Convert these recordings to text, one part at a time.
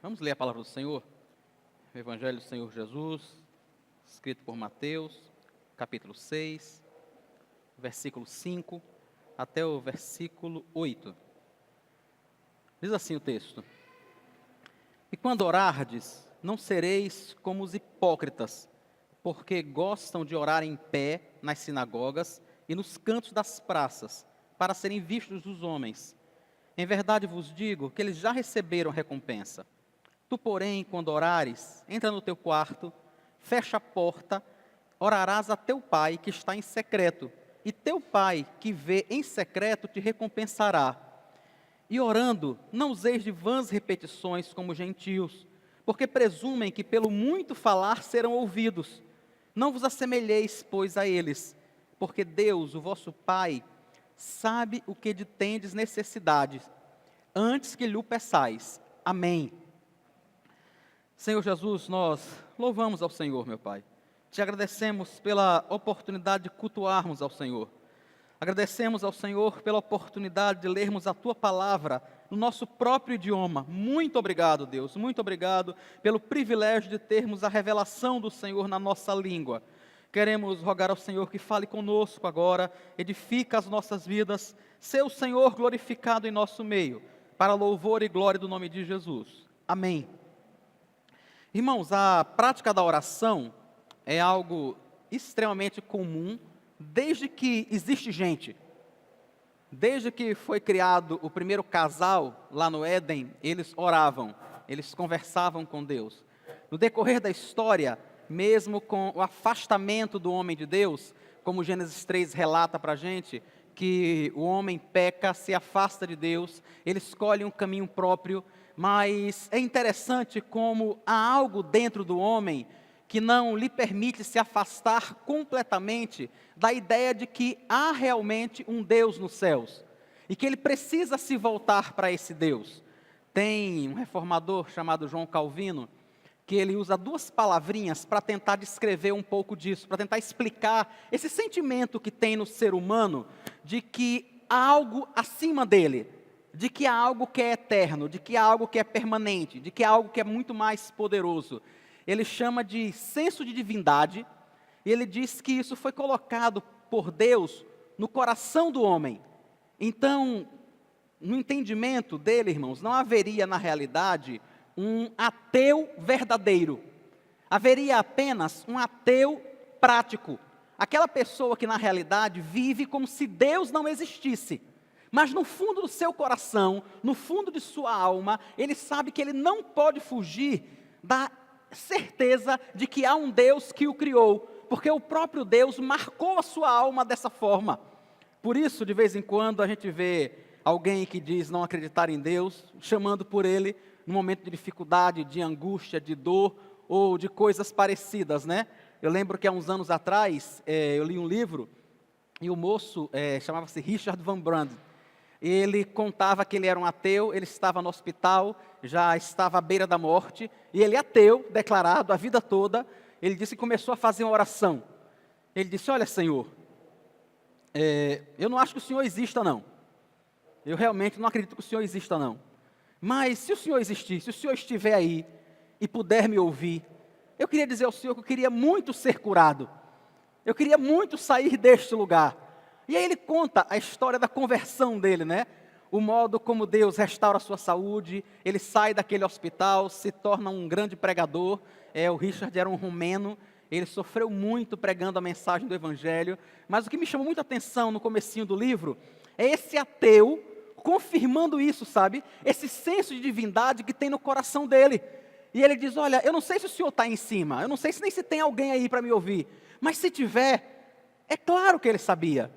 Vamos ler a palavra do Senhor? O Evangelho do Senhor Jesus, escrito por Mateus, capítulo 6, versículo 5 até o versículo 8. Diz assim o texto: E quando orardes, não sereis como os hipócritas, porque gostam de orar em pé nas sinagogas e nos cantos das praças, para serem vistos dos homens. Em verdade vos digo que eles já receberam recompensa. Tu, porém, quando orares, entra no teu quarto, fecha a porta, orarás a teu pai que está em secreto, e teu pai que vê em secreto te recompensará. E orando, não useis de vãs repetições como gentios, porque presumem que pelo muito falar serão ouvidos. Não vos assemelheis, pois, a eles, porque Deus, o vosso Pai, sabe o que de tendes necessidade, antes que lhe o peçais. Amém. Senhor Jesus, nós louvamos ao Senhor, meu Pai. Te agradecemos pela oportunidade de cultuarmos ao Senhor. Agradecemos ao Senhor pela oportunidade de lermos a Tua palavra no nosso próprio idioma. Muito obrigado, Deus. Muito obrigado pelo privilégio de termos a revelação do Senhor na nossa língua. Queremos rogar ao Senhor que fale conosco agora, edifica as nossas vidas, seja o Senhor glorificado em nosso meio, para louvor e glória do nome de Jesus. Amém. Irmãos, a prática da oração é algo extremamente comum desde que existe gente. Desde que foi criado o primeiro casal lá no Éden, eles oravam, eles conversavam com Deus. No decorrer da história, mesmo com o afastamento do homem de Deus, como Gênesis 3 relata para a gente, que o homem peca, se afasta de Deus, ele escolhe um caminho próprio, mas é interessante como há algo dentro do homem que não lhe permite se afastar completamente da ideia de que há realmente um Deus nos céus e que ele precisa se voltar para esse Deus. Tem um reformador chamado João Calvino, que ele usa duas palavrinhas para tentar descrever um pouco disso, para tentar explicar esse sentimento que tem no ser humano de que há algo acima dele, de que há algo que é eterno, de que há algo que é permanente, de que há algo que é muito mais poderoso. Ele chama de senso de divindade, e ele diz que isso foi colocado por Deus no coração do homem. Então, no entendimento dele, irmãos, não haveria na realidade um ateu verdadeiro. Haveria apenas um ateu prático. Aquela pessoa que na realidade vive como se Deus não existisse. Mas no fundo do seu coração, no fundo de sua alma, ele sabe que ele não pode fugir da certeza de que há um Deus que o criou, porque o próprio Deus marcou a sua alma dessa forma. Por isso, de vez em quando, a gente vê alguém que diz não acreditar em Deus, chamando por Ele, no momento de dificuldade, de angústia, de dor, ou de coisas parecidas, né? Eu lembro que há uns anos atrás, eu li um livro, e o moço chamava-se Richard Van Brand. Ele contava que ele era um ateu, ele estava no hospital, já estava à beira da morte, e ele ateu, declarado a vida toda, ele disse que começou a fazer uma oração. Ele disse: olha, Senhor, eu não acho que o Senhor exista, não. Eu realmente não acredito que o Senhor exista, não. Mas se o Senhor existir, se o Senhor estiver aí e puder me ouvir, eu queria dizer ao Senhor que eu queria muito ser curado. Eu queria muito sair deste lugar. E aí ele conta a história da conversão dele, né? O modo como Deus restaura a sua saúde, ele sai daquele hospital, se torna um grande pregador. O Richard era um romeno, ele sofreu muito pregando a mensagem do Evangelho. Mas o que me chamou muita atenção no comecinho do livro é esse ateu confirmando isso, sabe? Esse senso de divindade que tem no coração dele. E ele diz: olha, eu não sei se o Senhor está em cima, eu não sei se nem se tem alguém aí para me ouvir, mas se tiver, é claro que ele sabia.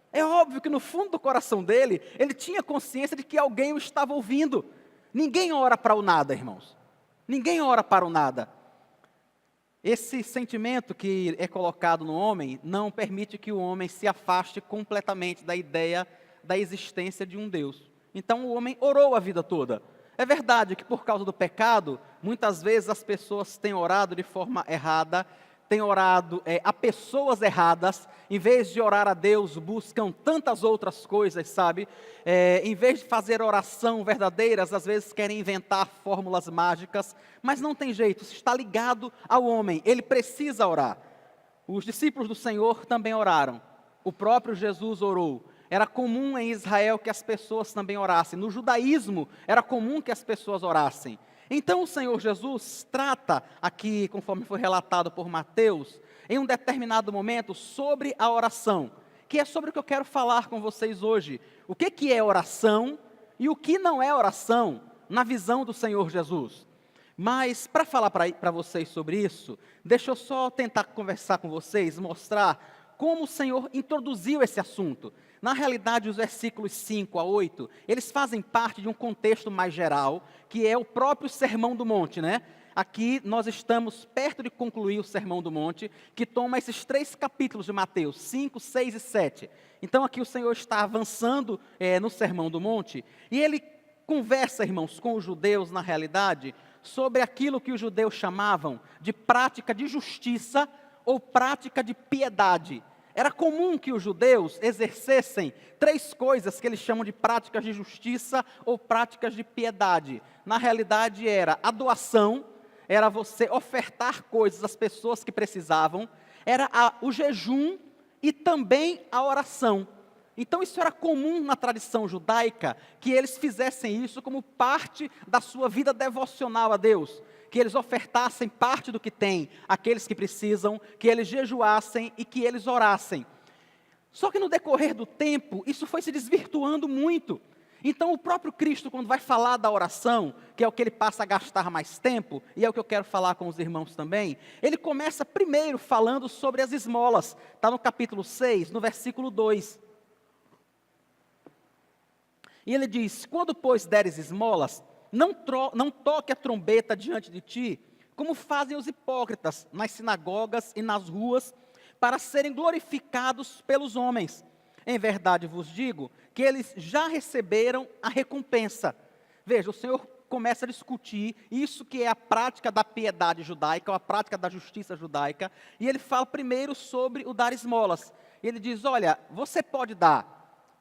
É óbvio que no fundo do coração dele, ele tinha consciência de que alguém o estava ouvindo. Ninguém ora para o nada, irmãos. Ninguém ora para o nada. Esse sentimento que é colocado no homem não permite que o homem se afaste completamente da ideia da existência de um Deus. Então o homem orou a vida toda. É verdade que por causa do pecado, muitas vezes as pessoas têm orado de forma errada, têm orado a pessoas erradas, em vez de orar a Deus, buscam tantas outras coisas, sabe? Em vez de fazer oração verdadeiras, às vezes querem inventar fórmulas mágicas, mas não tem jeito, isso está ligado ao homem, ele precisa orar. Os discípulos do Senhor também oraram, o próprio Jesus orou. Era comum em Israel que as pessoas também orassem, no judaísmo era comum que as pessoas orassem. Então o Senhor Jesus trata aqui, conforme foi relatado por Mateus, em um determinado momento sobre a oração, que é sobre o que eu quero falar com vocês hoje. O que é oração e o que não é oração na visão do Senhor Jesus. Mas para falar para vocês sobre isso, deixa eu só tentar conversar com vocês, mostrar como o Senhor introduziu esse assunto. Na realidade, os versículos 5 a 8, eles fazem parte de um contexto mais geral, que é o próprio Sermão do Monte, né? Aqui nós estamos perto de concluir o Sermão do Monte, que toma esses 3 capítulos de Mateus, 5, 6 e 7. Então aqui o Senhor está avançando no Sermão do Monte, e ele conversa, irmãos, com os judeus, na realidade, sobre aquilo que os judeus chamavam de prática de justiça ou prática de piedade. Era comum que os judeus exercessem 3 coisas que eles chamam de práticas de justiça ou práticas de piedade. Na realidade era a doação, era você ofertar coisas às pessoas que precisavam, era o jejum e também a oração. Então isso era comum na tradição judaica, que eles fizessem isso como parte da sua vida devocional a Deus. Que eles ofertassem parte do que têm àqueles que precisam, que eles jejuassem e que eles orassem. Só que no decorrer do tempo, isso foi se desvirtuando muito. Então o próprio Cristo, quando vai falar da oração, que é o que ele passa a gastar mais tempo, e é o que eu quero falar com os irmãos também, ele começa primeiro falando sobre as esmolas. Está no capítulo 6, no versículo 2. E ele diz: quando, pois, deres esmolas, não toque a trombeta diante de ti, como fazem os hipócritas nas sinagogas e nas ruas, para serem glorificados pelos homens. Em verdade vos digo que eles já receberam a recompensa. Veja, o Senhor começa a discutir isso que é a prática da piedade judaica, ou a prática da justiça judaica, e ele fala primeiro sobre o dar esmolas. Ele diz: olha, você pode dar.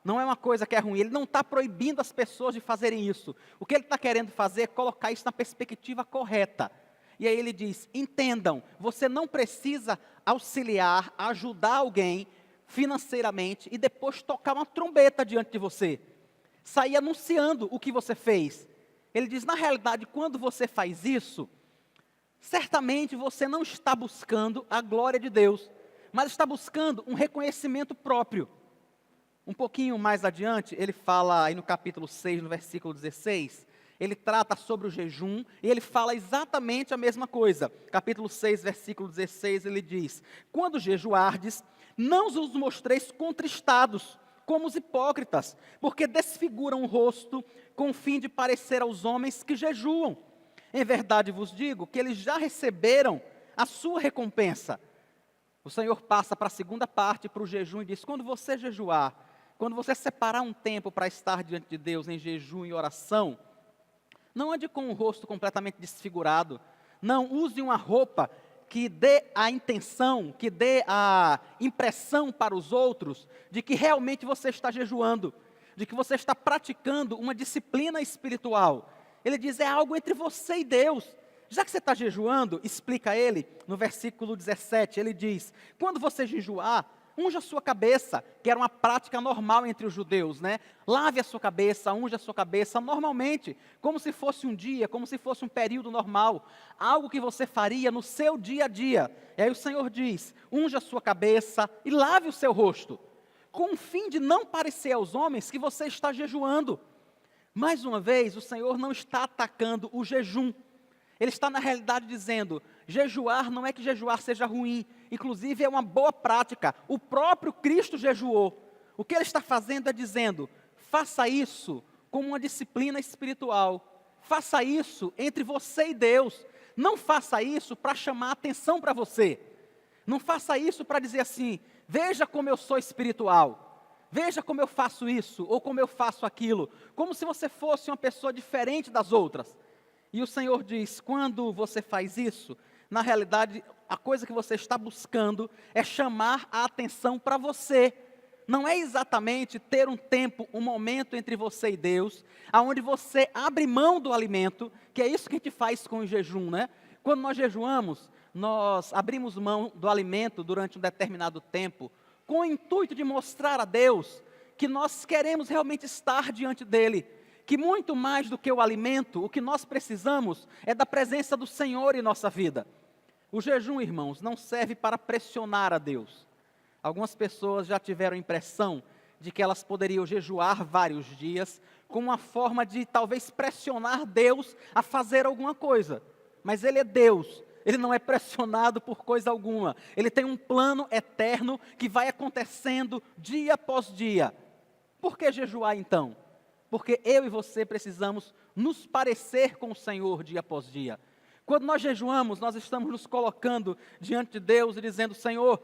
Não é uma coisa que é ruim, ele não está proibindo as pessoas de fazerem isso. O que ele está querendo fazer é colocar isso na perspectiva correta. E aí ele diz: entendam, você não precisa auxiliar, ajudar alguém financeiramente e depois tocar uma trombeta diante de você. Sair anunciando o que você fez. Ele diz: na realidade, quando você faz isso, certamente você não está buscando a glória de Deus, mas está buscando um reconhecimento próprio. Um pouquinho mais adiante, ele fala aí no capítulo 6, no versículo 16, ele trata sobre o jejum, e ele fala exatamente a mesma coisa. Capítulo 6, versículo 16, ele diz: quando jejuardes, não os mostreis contristados, como os hipócritas, porque desfiguram o rosto, com o fim de parecer aos homens que jejuam. Em verdade vos digo que eles já receberam a sua recompensa. O Senhor passa para a segunda parte, para o jejum, e diz: quando você jejuar, quando você separar um tempo para estar diante de Deus em jejum e oração, não ande com o rosto completamente desfigurado. Não use uma roupa que dê a intenção, que dê a impressão para os outros de que realmente você está jejuando, de que você está praticando uma disciplina espiritual. Ele diz: é algo entre você e Deus. Já que você está jejuando, explica ele no versículo 17, ele diz: quando você jejuar, unja a sua cabeça, que era uma prática normal entre os judeus, né? Lave a sua cabeça, unja a sua cabeça normalmente, como se fosse um dia, como se fosse um período normal, algo que você faria no seu dia a dia. E aí o Senhor diz: unja a sua cabeça e lave o seu rosto, com o fim de não parecer aos homens que você está jejuando. Mais uma vez, o Senhor não está atacando o jejum. Ele está, na realidade, dizendo: jejuar não é que jejuar seja ruim, inclusive é uma boa prática. O próprio Cristo jejuou. O que ele está fazendo é dizendo: faça isso como uma disciplina espiritual. Faça isso entre você e Deus. Não faça isso para chamar atenção para você. Não faça isso para dizer assim: veja como eu sou espiritual. Veja como eu faço isso, ou como eu faço aquilo. Como se você fosse uma pessoa diferente das outras. E o Senhor diz: quando você faz isso, Na realidade, a coisa que você está buscando é chamar a atenção para você. Não é exatamente ter um tempo, um momento entre você e Deus, aonde você abre mão do alimento, que é isso que a gente faz com o jejum, né? Quando nós jejuamos, nós abrimos mão do alimento durante um determinado tempo, com o intuito de mostrar a Deus que nós queremos realmente estar diante dEle, que muito mais do que o alimento, o que nós precisamos é da presença do Senhor em nossa vida. O jejum, irmãos, não serve para pressionar a Deus. Algumas pessoas já tiveram a impressão de que elas poderiam jejuar vários dias, como uma forma de talvez pressionar Deus a fazer alguma coisa. Mas Ele é Deus, Ele não é pressionado por coisa alguma. Ele tem um plano eterno que vai acontecendo dia após dia. Por que jejuar então? Porque eu e você precisamos nos parecer com o Senhor dia após dia. Quando nós jejuamos, nós estamos nos colocando diante de Deus e dizendo: Senhor,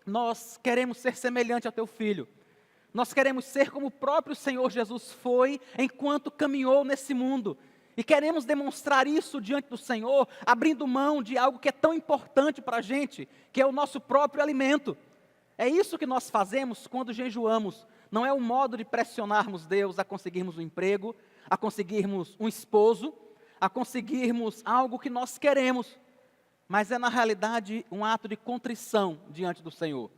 nós queremos ser semelhante ao Teu Filho. Nós queremos ser como o próprio Senhor Jesus foi enquanto caminhou nesse mundo. E queremos demonstrar isso diante do Senhor, abrindo mão de algo que é tão importante para a gente, que é o nosso próprio alimento. É isso que nós fazemos quando jejuamos. Não é um modo de pressionarmos Deus a conseguirmos um emprego, a conseguirmos um esposo, a conseguirmos algo que nós queremos, mas é na realidade um ato de contrição diante do Senhor.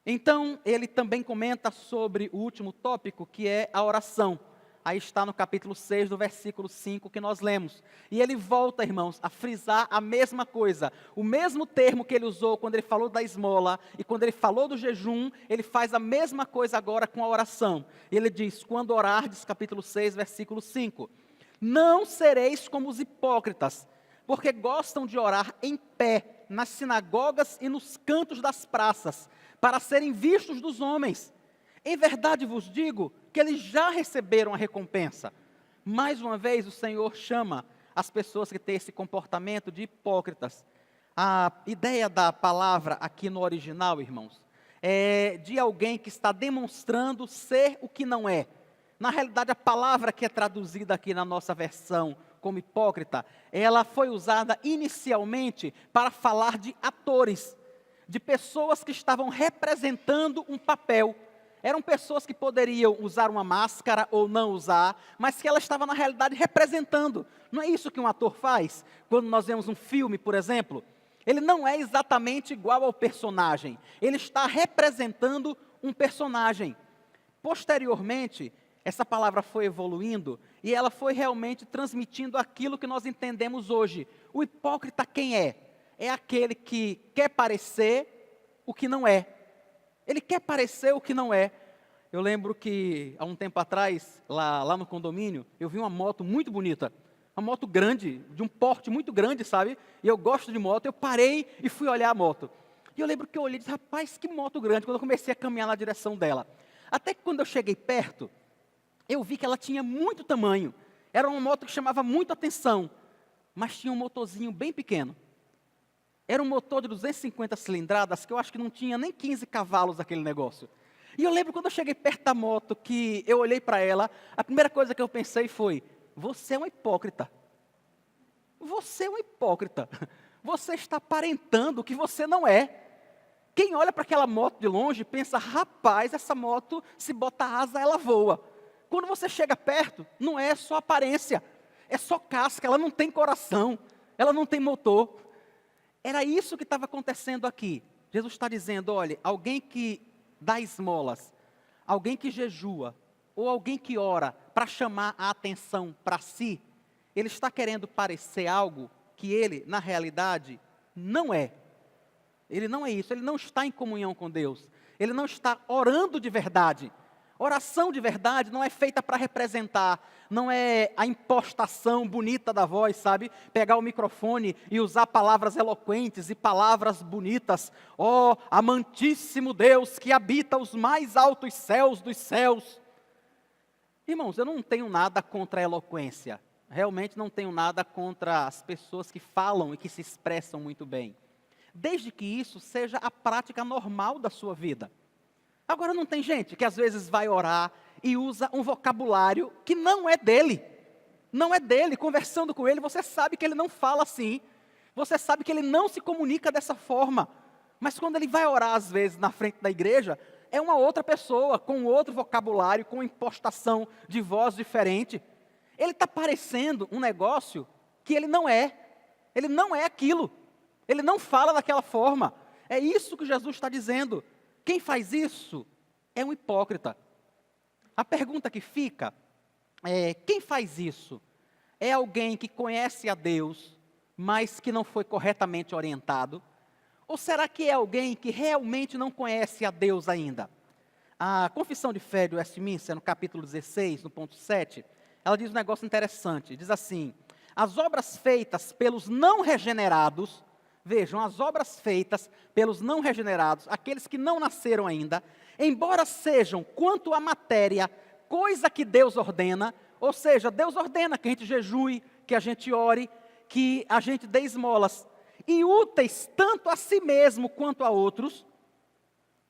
Então, ele também comenta sobre o último tópico, que é a oração. Aí está no capítulo 6, do versículo 5 que nós lemos. E ele volta, irmãos, a frisar a mesma coisa. O mesmo termo que ele usou quando ele falou da esmola e quando ele falou do jejum, ele faz a mesma coisa agora com a oração. E ele diz: quando orardes, capítulo 6, versículo 5. Não sereis como os hipócritas, porque gostam de orar em pé, nas sinagogas e nos cantos das praças, para serem vistos dos homens. Em verdade vos digo que eles já receberam a recompensa. Mais uma vez o Senhor chama as pessoas que têm esse comportamento de hipócritas. A ideia da palavra aqui no original, irmãos, é de alguém que está demonstrando ser o que não é. Na realidade, a palavra que é traduzida aqui na nossa versão como hipócrita, ela foi usada inicialmente para falar de atores, de pessoas que estavam representando um papel. Eram pessoas que poderiam usar uma máscara ou não usar, mas que ela estava na realidade representando. Não é isso que um ator faz? Quando nós vemos um filme, por exemplo, ele não é exatamente igual ao personagem. Ele está representando um personagem. Posteriormente, essa palavra foi evoluindo e ela foi realmente transmitindo aquilo que nós entendemos hoje. O hipócrita quem é? É aquele que quer parecer o que não é. Ele quer parecer o que não é. Eu lembro que, há um tempo atrás, lá no condomínio, eu vi uma moto muito bonita. Uma moto grande, de um porte muito grande, sabe? E eu gosto de moto. Eu parei e fui olhar a moto. E eu lembro que eu olhei e disse: rapaz, que moto grande, quando eu comecei a caminhar na direção dela. Até que quando eu cheguei perto, eu vi que ela tinha muito tamanho. Era uma moto que chamava muito atenção, mas tinha um motorzinho bem pequeno. Era um motor de 250 cilindradas, que eu acho que não tinha nem 15 cavalos aquele negócio. E eu lembro quando eu cheguei perto da moto, que eu olhei para ela, a primeira coisa que eu pensei foi: você é um hipócrita. Você é um hipócrita. Você está aparentando o que você não é. Quem olha para aquela moto de longe pensa: rapaz, essa moto, se bota asa, ela voa. Quando você chega perto, não é só aparência, é só casca, ela não tem coração, ela não tem motor. Era isso que estava acontecendo aqui. Jesus está dizendo: olha, alguém que dá esmolas, alguém que jejua, ou alguém que ora para chamar a atenção para si, ele está querendo parecer algo que ele, na realidade, não é. Ele não é isso, ele não está em comunhão com Deus, ele não está orando de verdade. Oração de verdade não é feita para representar, não é a impostação bonita da voz, sabe? Pegar o microfone e usar palavras eloquentes e palavras bonitas. Ó, amantíssimo Deus que habita os mais altos céus dos céus. Irmãos, eu não tenho nada contra a eloquência. Realmente não tenho nada contra as pessoas que falam e que se expressam muito bem. Desde que isso seja a prática normal da sua vida. Agora, não tem gente que às vezes vai orar e usa um vocabulário que não é dele. Não é dele. Conversando com ele, você sabe que ele não fala assim. Você sabe que ele não se comunica dessa forma. Mas quando ele vai orar, às vezes, na frente da igreja, é uma outra pessoa, com outro vocabulário, com impostação de voz diferente. Ele está parecendo um negócio que ele não é. Ele não é aquilo. Ele não fala daquela forma. É isso que Jesus está dizendo. Quem faz isso é um hipócrita. A pergunta que fica é: quem faz isso? É alguém que conhece a Deus, mas que não foi corretamente orientado? Ou será que é alguém que realmente não conhece a Deus ainda? A Confissão de Fé de Westminster, no capítulo 16, no ponto 7, ela diz um negócio interessante. Diz assim: as obras feitas pelos não regenerados, vejam, as obras feitas pelos não regenerados, aqueles que não nasceram ainda, embora sejam, quanto à matéria, coisa que Deus ordena, ou seja, Deus ordena que a gente jejue, que a gente ore, que a gente dê esmolas, e úteis tanto a si mesmo quanto a outros,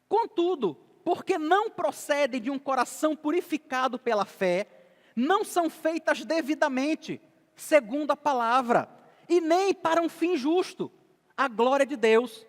contudo, porque não procedem de um coração purificado pela fé, não são feitas devidamente, segundo a palavra, e nem para um fim justo, a glória de Deus.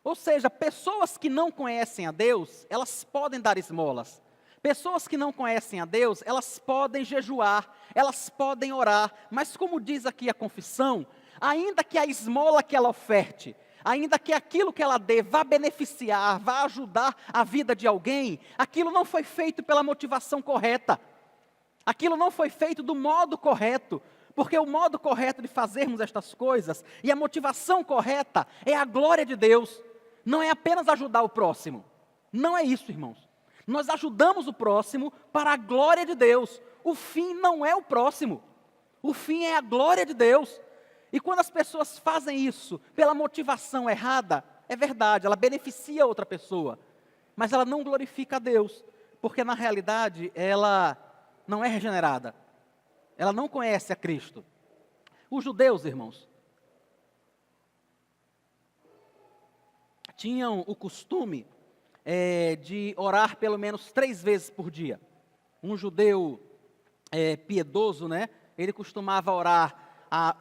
Ou seja, pessoas que não conhecem a Deus, elas podem dar esmolas. Pessoas que não conhecem a Deus, elas podem jejuar, elas podem orar, mas como diz aqui a confissão, ainda que a esmola que ela oferte, ainda que aquilo que ela dê vá beneficiar, vá ajudar a vida de alguém, aquilo não foi feito pela motivação correta. Aquilo não foi feito do modo correto, porque o modo correto de fazermos estas coisas e a motivação correta é a glória de Deus, não é apenas ajudar o próximo. Não é isso, irmãos. Nós ajudamos o próximo para a glória de Deus. O fim não é o próximo, o fim é a glória de Deus. E quando as pessoas fazem isso pela motivação errada, é verdade, ela beneficia outra pessoa, mas ela não glorifica a Deus, porque na realidade ela não é regenerada, ela não conhece a Cristo. Os judeus, irmãos, tinham o costume de orar pelo menos 3 vezes por dia. Um judeu piedoso, né? Ele costumava orar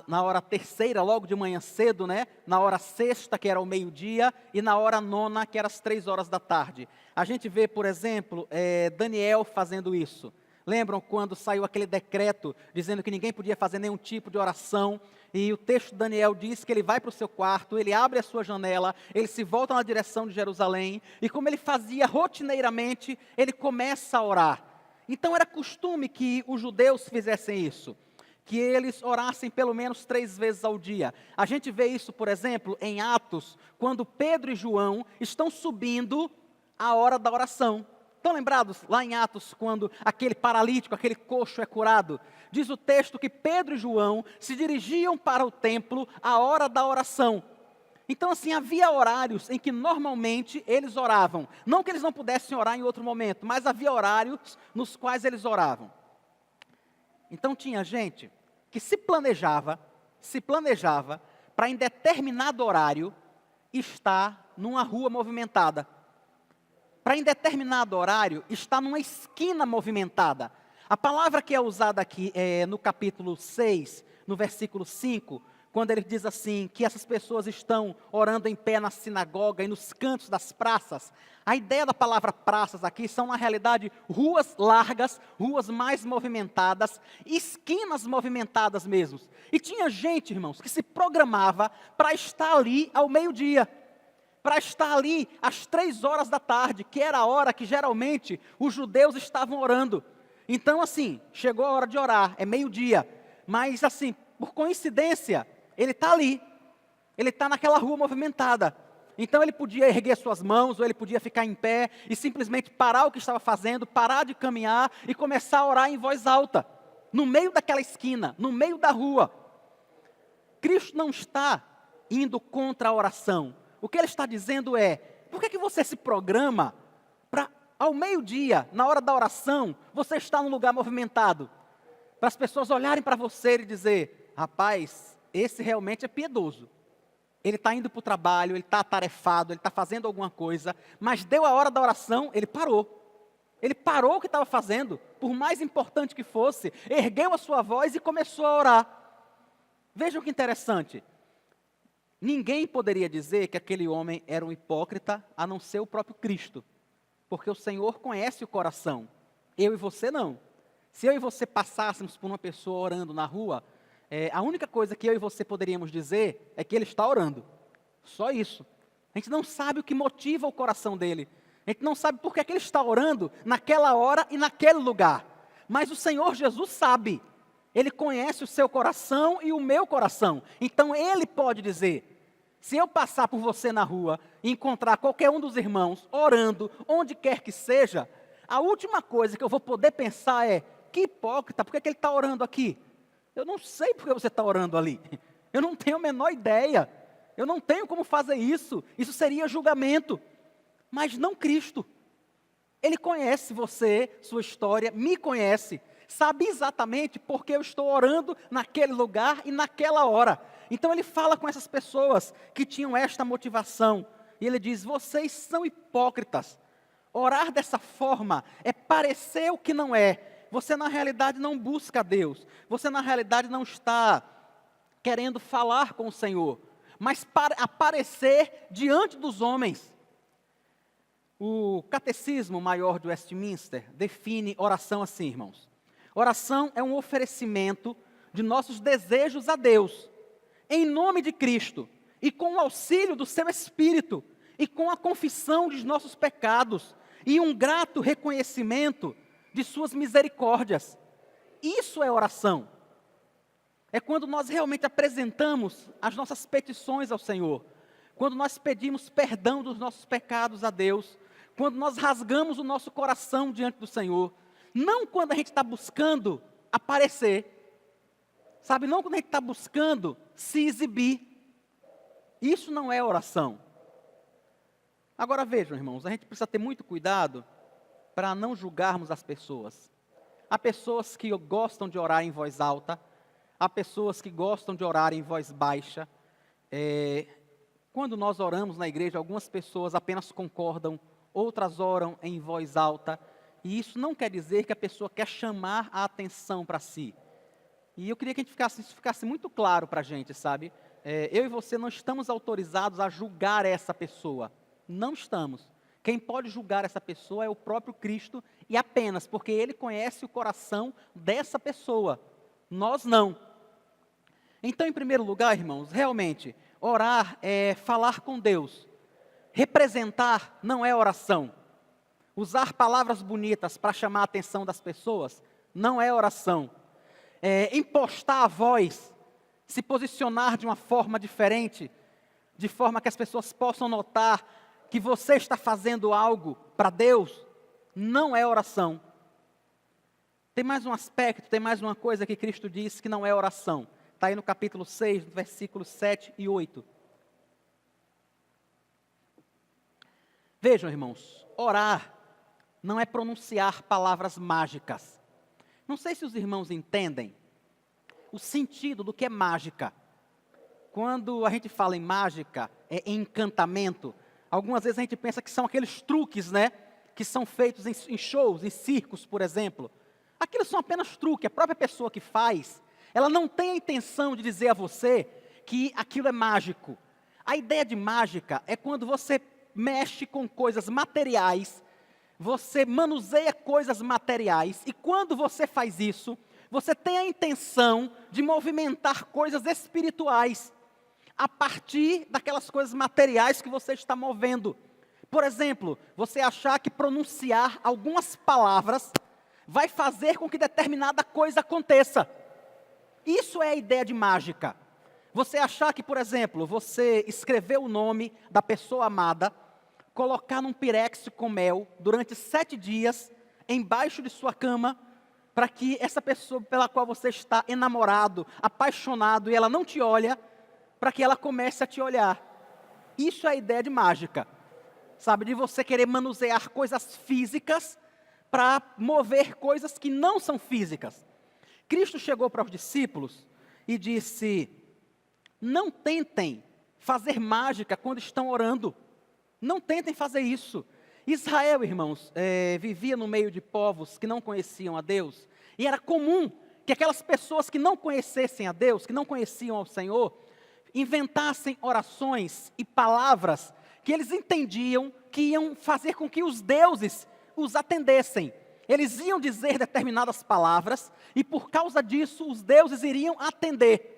na hora terceira, logo de manhã cedo, né? Na hora sexta, que era o meio-dia, e na hora nona, que era as 3 horas da tarde. A gente vê, por exemplo, Daniel fazendo isso. Lembram quando saiu aquele decreto dizendo que ninguém podia fazer nenhum tipo de oração? E o texto de Daniel diz que ele vai para o seu quarto, ele abre a sua janela, ele se volta na direção de Jerusalém, e como ele fazia rotineiramente, ele começa a orar. Então era costume que os judeus fizessem isso, que eles orassem pelo menos 3 vezes ao dia. A gente vê isso, por exemplo, em Atos, quando Pedro e João estão subindo a hora da oração. Estão lembrados lá em Atos, quando aquele paralítico, aquele coxo é curado? Diz o texto que Pedro e João se dirigiam para o templo à hora da oração. Então assim, havia horários em que normalmente eles oravam. Não que eles não pudessem orar em outro momento, mas havia horários nos quais eles oravam. Então tinha gente que se planejava para em determinado horário estar numa rua movimentada. Para em determinado horário estar numa esquina movimentada. A palavra que é usada aqui no capítulo 6, no versículo 5, quando ele diz assim, que essas pessoas estão orando em pé na sinagoga e nos cantos das praças. A ideia da palavra praças aqui são, na realidade, ruas largas, ruas mais movimentadas, esquinas movimentadas mesmo. E tinha gente, irmãos, que se programava para estar ali ao meio-dia, para estar ali às 3 horas da tarde, que era a hora que geralmente os judeus estavam orando. Então assim, chegou a hora de orar, é meio-dia, mas assim, por coincidência, ele está ali, ele está naquela rua movimentada. Então ele podia erguer suas mãos, ou ele podia ficar em pé e simplesmente parar o que estava fazendo, parar de caminhar e começar a orar em voz alta, no meio daquela esquina, no meio da rua. Cristo não está indo contra a oração. O que ele está dizendo é: por que você se programa para, ao meio-dia, na hora da oração, você estar num lugar movimentado? Para as pessoas olharem para você e dizer: rapaz, esse realmente é piedoso. Ele está indo para o trabalho, ele está atarefado, ele está fazendo alguma coisa, mas deu a hora da oração, ele parou. Ele parou o que estava fazendo, por mais importante que fosse, ergueu a sua voz e começou a orar. Vejam que interessante. Ninguém poderia dizer que aquele homem era um hipócrita, a não ser o próprio Cristo. Porque o Senhor conhece o coração. Eu e você não. Se eu e você passássemos por uma pessoa orando na rua, a única coisa que eu e você poderíamos dizer é que ele está orando. Só isso. A gente não sabe o que motiva o coração dele. A gente não sabe por que ele está orando naquela hora e naquele lugar. Mas o Senhor Jesus sabe. Ele conhece o seu coração e o meu coração. Então Ele pode dizer, se eu passar por você na rua e encontrar qualquer um dos irmãos orando, onde quer que seja, a última coisa que eu vou poder pensar é, que hipócrita, por que ele está orando aqui? Eu não sei por que você está orando ali. Eu não tenho a menor ideia. Eu não tenho como fazer isso. Isso seria julgamento. Mas não Cristo. Ele conhece você, sua história, me conhece. Sabe exatamente por que eu estou orando naquele lugar e naquela hora. Então ele fala com essas pessoas que tinham esta motivação. E ele diz, vocês são hipócritas. Orar dessa forma é parecer o que não é. Você na realidade não busca Deus. Você na realidade não está querendo falar com o Senhor. Mas para aparecer diante dos homens. O Catecismo Maior de Westminster define oração assim, irmãos. Oração é um oferecimento de nossos desejos a Deus, em nome de Cristo, e com o auxílio do seu Espírito, e com a confissão de nossos pecados, e um grato reconhecimento de suas misericórdias. Isso é oração. É quando nós realmente apresentamos as nossas petições ao Senhor, quando nós pedimos perdão dos nossos pecados a Deus, quando nós rasgamos o nosso coração diante do Senhor. Não quando a gente está buscando aparecer, sabe? Não quando a gente está buscando se exibir. Isso não é oração. Agora vejam, irmãos, a gente precisa ter muito cuidado para não julgarmos as pessoas. Há pessoas que gostam de orar em voz alta, há pessoas que gostam de orar em voz baixa. Quando nós oramos na igreja, algumas pessoas apenas concordam, outras oram em voz alta. E isso não quer dizer que a pessoa quer chamar a atenção para si. E eu queria que isso ficasse muito claro para a gente, sabe? Eu e você não estamos autorizados a julgar essa pessoa. Não estamos. Quem pode julgar essa pessoa é o próprio Cristo e apenas porque Ele conhece o coração dessa pessoa. Nós não. Então, em primeiro lugar, irmãos, realmente, orar é falar com Deus. Representar não é oração. Usar palavras bonitas para chamar a atenção das pessoas não é oração. Impostar a voz, se posicionar de uma forma diferente, de forma que as pessoas possam notar que você está fazendo algo para Deus, não é oração. Tem mais um aspecto, tem mais uma coisa que Cristo disse que não é oração. Está aí no capítulo 6, versículos 7 e 8. Vejam, irmãos, orar não é pronunciar palavras mágicas. Não sei se os irmãos entendem o sentido do que é mágica. Quando a gente fala em mágica, em encantamento, algumas vezes a gente pensa que são aqueles truques, né? Que são feitos em shows, em circos, por exemplo. Aquilo são apenas truques. A própria pessoa que faz, ela não tem a intenção de dizer a você que aquilo é mágico. A ideia de mágica é quando você mexe com coisas materiais, você manuseia coisas materiais, e quando você faz isso, você tem a intenção de movimentar coisas espirituais, a partir daquelas coisas materiais que você está movendo. Por exemplo, você achar que pronunciar algumas palavras vai fazer com que determinada coisa aconteça. Isso é a ideia de mágica. Você achar que, por exemplo, você escrever o nome da pessoa amada, colocar num pirex com mel durante 7 dias, embaixo de sua cama, para que essa pessoa pela qual você está enamorado, apaixonado, e ela não te olha, para que ela comece a te olhar. Isso é a ideia de mágica. Sabe, de você querer manusear coisas físicas para mover coisas que não são físicas. Cristo chegou para os discípulos e disse: não tentem fazer mágica quando estão orando. Não tentem fazer isso. Israel, irmãos, vivia no meio de povos que não conheciam a Deus. E era comum que aquelas pessoas que não conhecessem a Deus, que não conheciam ao Senhor, inventassem orações e palavras que eles entendiam que iam fazer com que os deuses os atendessem. Eles iam dizer determinadas palavras e por causa disso os deuses iriam atender.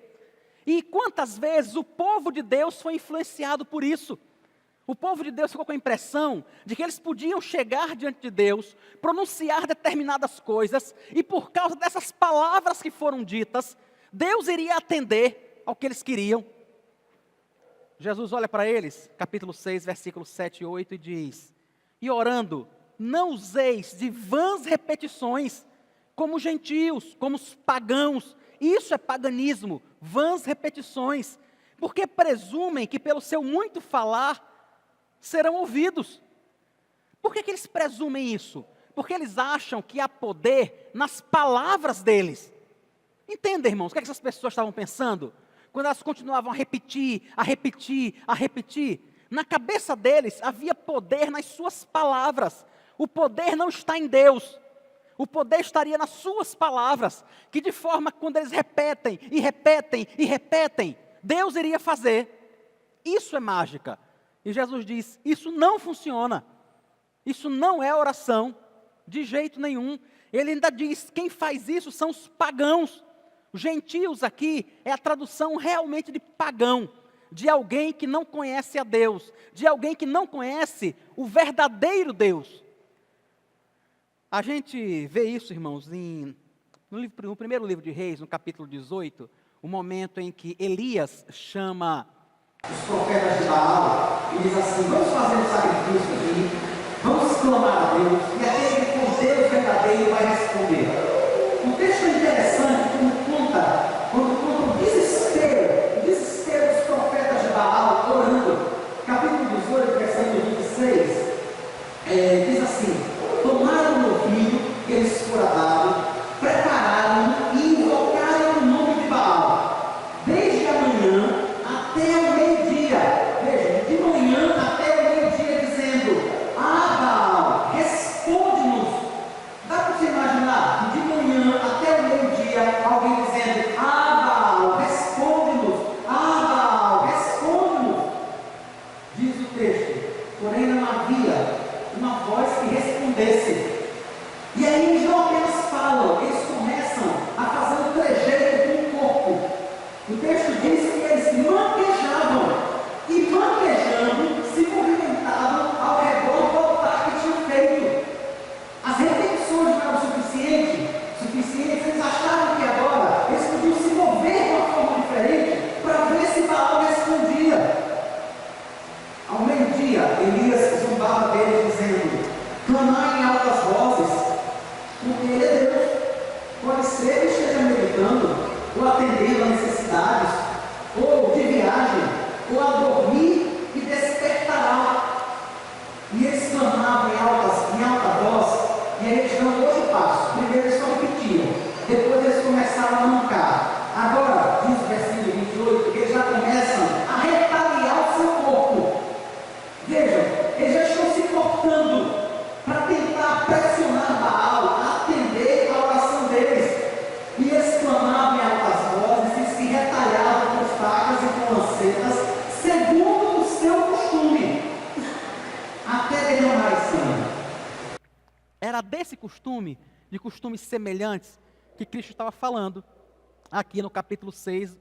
E quantas vezes o povo de Deus foi influenciado por isso? O povo de Deus ficou com a impressão de que eles podiam chegar diante de Deus, pronunciar determinadas coisas, e por causa dessas palavras que foram ditas, Deus iria atender ao que eles queriam. Jesus olha para eles, capítulo 6, versículos 7 e 8, e diz: e orando, não useis de vãs repetições, como os gentios, como os pagãos. Isso é paganismo, vãs repetições, porque presumem que pelo seu muito falar serão ouvidos. Por que eles presumem isso? Porque eles acham que há poder nas palavras deles. Entendem, irmãos, o que essas pessoas estavam pensando? Quando elas continuavam a repetir, a repetir, a repetir, na cabeça deles havia poder nas suas palavras. O poder não está em Deus. O poder estaria nas suas palavras, que de forma que quando eles repetem, e repetem, e repetem, Deus iria fazer. Isso é mágica. E Jesus diz, isso não funciona. Isso não é oração, de jeito nenhum. Ele ainda diz, quem faz isso são os pagãos. Os gentios aqui é a tradução realmente de pagão, de alguém que não conhece a Deus, de alguém que não conhece o verdadeiro Deus. A gente vê isso, irmãos, no primeiro livro de Reis, no capítulo 18, o momento em que Elias chama os profetas de Baal e diz assim, vamos fazer um sacrifício aqui, vamos clamar a Deus, e aquele que for Deus verdadeiro vai responder. O texto é interessante quando conta o desespero dos profetas de Baal orando. Capítulo 18, versículo 26, diz assim, tomaram o novilho que eles fora dado, prepararam e invocaram o nome de Baal, desde a manhã até o meio-dia. Veja, de manhã até o meio-dia, dizendo, Baal, responde-nos. Dá para você imaginar, de manhã até o meio-dia, alguém dizendo, Baal, responde-nos, Baal, responde-nos. Diz o texto, porém não havia uma voz que respondesse. E aí eles não apenas falam, eles começam a fazer um trejeito com o corpo. O texto diz que eles manquejavam, e manquejando se movimentavam ao redor do altar que tinham feito. As repetições não eram suficientes, eles acharam que agora eles podiam se mover de uma forma diferente para ver se Baal respondia. Ao meio-dia, Elias zombava deles, dizendo, clamar em altas vozes, porque ele é Deus. Pode ser que esteja meditando, ou atendendo a necessidades, ou de viagem, ou a dormir e despertará. E eles clamavam em alta voz, e aí eles dão outro passo. Primeiro eles só repetiam, depois eles começaram a mancar. Agora, diz o versículo 28, eles já começam a retaliar o seu corpo. Vejam, eles já estão se cortando para tentar pressionar Baal a atender a oração deles. E eles clamavam em altas vozes e se retalhavam com facas e com lancetas, segundo o seu costume, até derramar sangue. Era desse costume, de costumes semelhantes, que Cristo estava falando aqui no capítulo 6,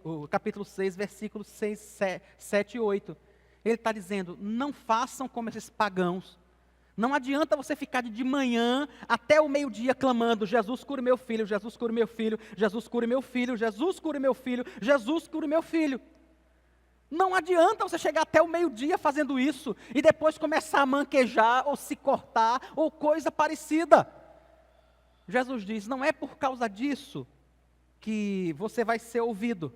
versículos 7 e 8. Ele está dizendo, não façam como esses pagãos. Não adianta você ficar de manhã até o meio-dia clamando, Jesus cure meu filho, Jesus cure meu filho, Jesus cure meu filho, Jesus cure meu filho, Jesus cure meu filho. Não adianta você chegar até o meio-dia fazendo isso e depois começar a manquejar ou se cortar ou coisa parecida. Jesus diz, não é por causa disso que você vai ser ouvido.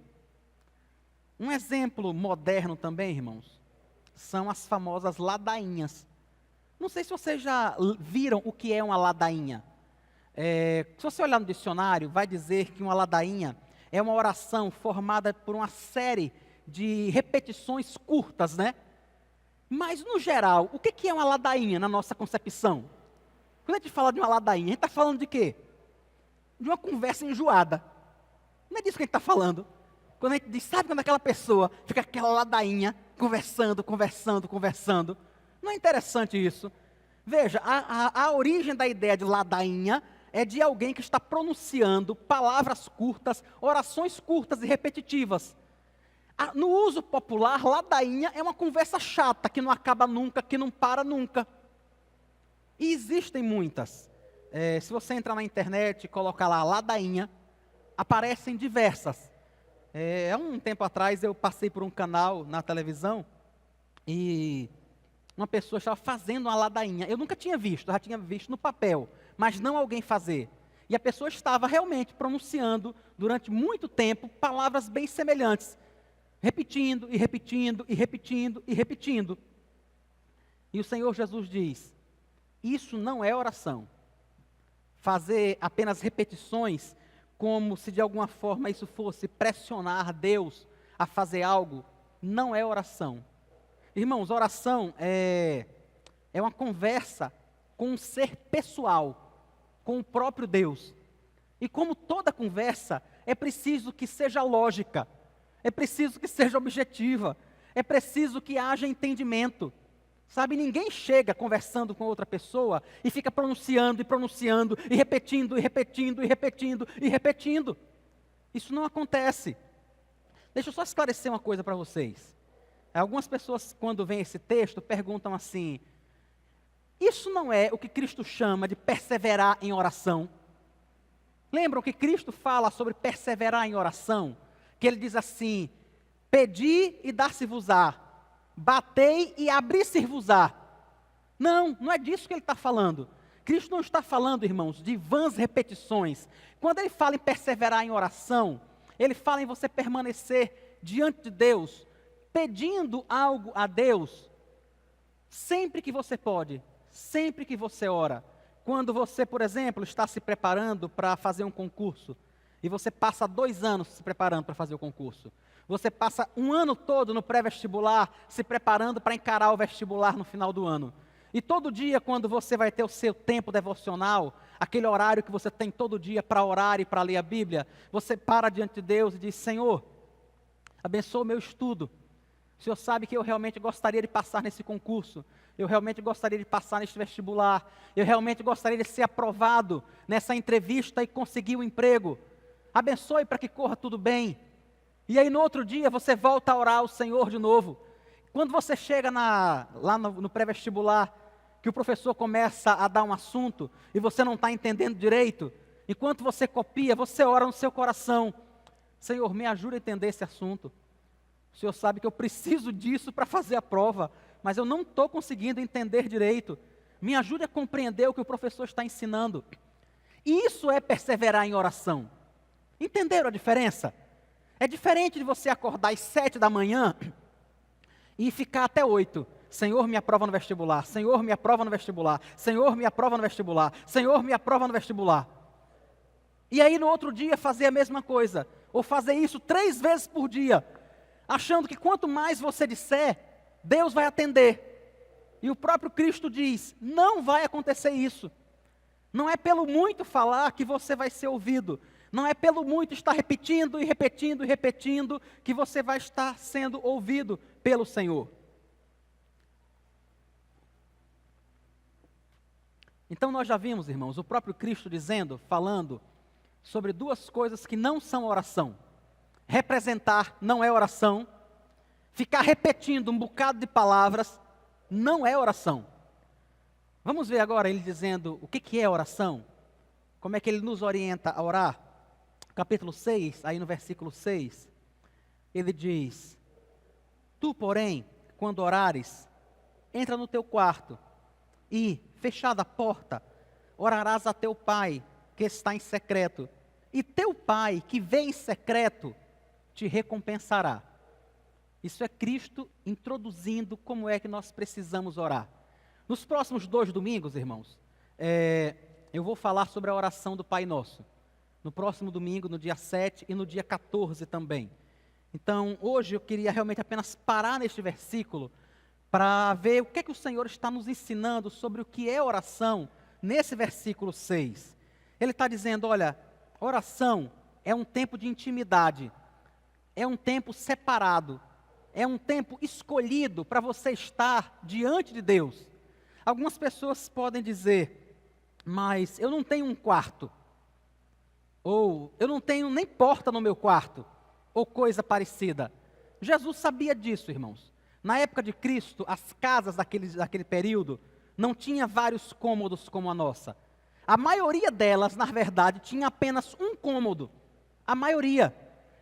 Um exemplo moderno também, irmãos, são as famosas ladainhas. Não sei se vocês já viram o que é uma ladainha. Se você olhar no dicionário, vai dizer que uma ladainha é uma oração formada por uma série de repetições curtas, né? Mas, no geral, o que é uma ladainha na nossa concepção? Quando a gente fala de uma ladainha, a gente está falando de quê? De uma conversa enjoada. Não é disso que a gente está falando. Quando a gente diz, sabe quando aquela pessoa fica aquela ladainha, conversando. Não é interessante isso? Veja, a origem da ideia de ladainha é de alguém que está pronunciando palavras curtas, orações curtas e repetitivas. No uso popular, ladainha é uma conversa chata, que não acaba nunca, que não para nunca. E existem muitas. Se você entrar na internet e colocar lá ladainha, aparecem diversas. Há um tempo atrás eu passei por um canal na televisão e uma pessoa estava fazendo uma ladainha. Eu nunca tinha visto, eu já tinha visto no papel, mas não alguém fazer. E a pessoa estava realmente pronunciando durante muito tempo palavras bem semelhantes, repetindo e repetindo e repetindo e repetindo. E o Senhor Jesus diz: isso não é oração. Fazer apenas repetições, como se de alguma forma isso fosse pressionar Deus a fazer algo, não é oração. Irmãos, oração é uma conversa com um ser pessoal, com o próprio Deus. E como toda conversa, é preciso que seja lógica, é preciso que seja objetiva, é preciso que haja entendimento. Sabe, ninguém chega conversando com outra pessoa e fica pronunciando e repetindo e repetindo e repetindo e repetindo. Isso não acontece. Deixa eu só esclarecer uma coisa para vocês. Algumas pessoas, quando veem esse texto, perguntam assim: isso não é o que Cristo chama de perseverar em oração? Lembram que Cristo fala sobre perseverar em oração? Que ele diz assim: pedi e dar-se-vos-á, batei e abrir-se-vos-á. Não é disso que ele está falando. Cristo não está falando, irmãos, de vãs repetições. Quando ele fala em perseverar em oração, ele fala em você permanecer diante de Deus, pedindo algo a Deus, sempre que você pode, sempre que você ora. Quando você, por exemplo, está se preparando para fazer um concurso, e você passa 2 anos se preparando para fazer o concurso. Você passa um ano todo no pré-vestibular, se preparando para encarar o vestibular no final do ano. E todo dia, quando você vai ter o seu tempo devocional, aquele horário que você tem todo dia para orar e para ler a Bíblia, você para diante de Deus e diz: Senhor, abençoa o meu estudo. O Senhor sabe que eu realmente gostaria de passar nesse concurso. Eu realmente gostaria de passar nesse vestibular. Eu realmente gostaria de ser aprovado nessa entrevista e conseguir um emprego. Abençoe para que corra tudo bem. E aí no outro dia você volta a orar ao Senhor de novo. Quando você chega lá no pré-vestibular, que o professor começa a dar um assunto e você não está entendendo direito, enquanto você copia, você ora no seu coração: Senhor, me ajuda a entender esse assunto. O Senhor sabe que eu preciso disso para fazer a prova, mas eu não estou conseguindo entender direito. Me ajude a compreender o que o professor está ensinando. E isso é perseverar em oração. Entenderam a diferença? É diferente de você acordar às 7 da manhã e ficar até 8. Senhor, me aprova no vestibular. Senhor, me aprova no vestibular. Senhor, me aprova no vestibular. Senhor, me aprova no vestibular. E aí no outro dia fazer a mesma coisa. Ou fazer isso 3 vezes por dia, achando que quanto mais você disser, Deus vai atender. E o próprio Cristo diz: não vai acontecer isso. Não é pelo muito falar que você vai ser ouvido. Não é pelo muito estar repetindo e repetindo e repetindo que você vai estar sendo ouvido pelo Senhor. Então nós já vimos, irmãos, o próprio Cristo falando sobre 2 coisas que não são oração. Representar não é oração. Ficar repetindo um bocado de palavras não é oração. Vamos ver agora ele dizendo o que é oração? Como é que ele nos orienta a orar? Capítulo 6, aí no versículo 6, ele diz: tu, porém, quando orares, entra no teu quarto e, fechada a porta, orarás a teu pai que está em secreto, e teu pai que vê em secreto te recompensará. Isso é Cristo introduzindo como é que nós precisamos orar. Nos próximos 2 domingos, irmãos, eu vou falar sobre a oração do Pai Nosso. No próximo domingo, no dia 7 e no dia 14 também. Então, hoje eu queria realmente apenas parar neste versículo para ver o que é que o Senhor está nos ensinando sobre o que é oração nesse versículo 6. Ele está dizendo: olha, oração é um tempo de intimidade. é um tempo separado, é um tempo escolhido para você estar diante de Deus. Algumas pessoas podem dizer, mas eu não tenho um quarto, ou eu não tenho nem porta no meu quarto, ou coisa parecida. Jesus sabia disso, irmãos. Na época de Cristo, as casas daquele período não tinha vários cômodos como a nossa. A maioria delas, na verdade, tinha apenas um cômodo. A maioria.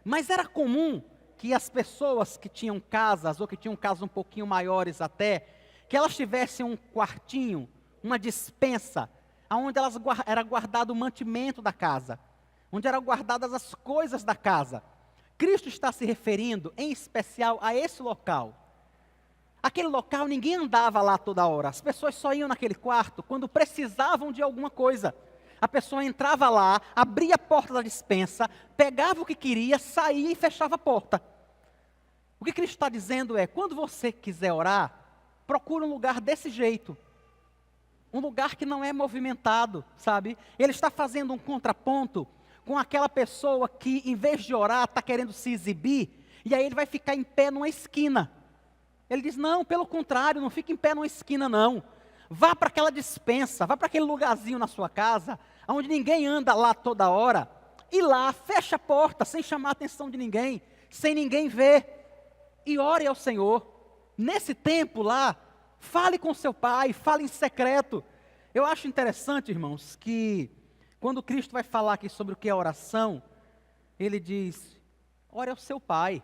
Mas era comum que as pessoas que tinham casas, ou que tinham casas um pouquinho maiores até, que elas tivessem um quartinho, uma despensa, onde era guardado o mantimento da casa, onde eram guardadas as coisas da casa. Cristo está se referindo, em especial, a esse local. Aquele local, ninguém andava lá toda hora. As pessoas só iam naquele quarto quando precisavam de alguma coisa. A pessoa entrava lá, abria a porta da despensa, pegava o que queria, saía e fechava a porta. O que Cristo está dizendo é, quando você quiser orar, procure um lugar desse jeito. Um lugar que não é movimentado, sabe? Ele está fazendo um contraponto com aquela pessoa que, em vez de orar, está querendo se exibir, e aí ele vai ficar em pé numa esquina. Ele diz, não, pelo contrário, não fique em pé numa esquina, não. Vá para aquela despensa, vá para aquele lugarzinho na sua casa, onde ninguém anda lá toda hora, e lá, fecha a porta, sem chamar a atenção de ninguém, sem ninguém ver, e ore ao Senhor. Nesse tempo lá, fale com seu pai, fale em secreto. Eu acho interessante, irmãos, que quando Cristo vai falar aqui sobre o que é oração, ele diz, ore ao seu pai,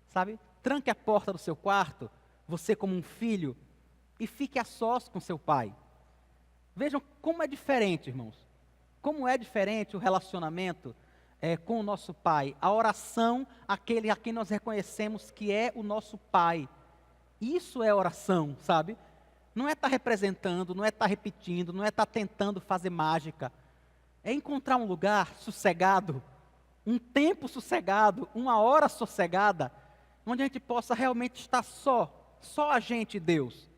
sabe? Tranque a porta do seu quarto, você como um filho, e fique a sós com seu pai. Vejam como é diferente, irmãos. Como é diferente o relacionamento com o nosso pai. A oração, aquele a quem nós reconhecemos que é o nosso pai. Isso é oração, sabe? Não é estar representando, não é estar repetindo, não é estar tentando fazer mágica. É encontrar um lugar sossegado, um tempo sossegado, uma hora sossegada, onde a gente possa realmente estar só a gente e Deus.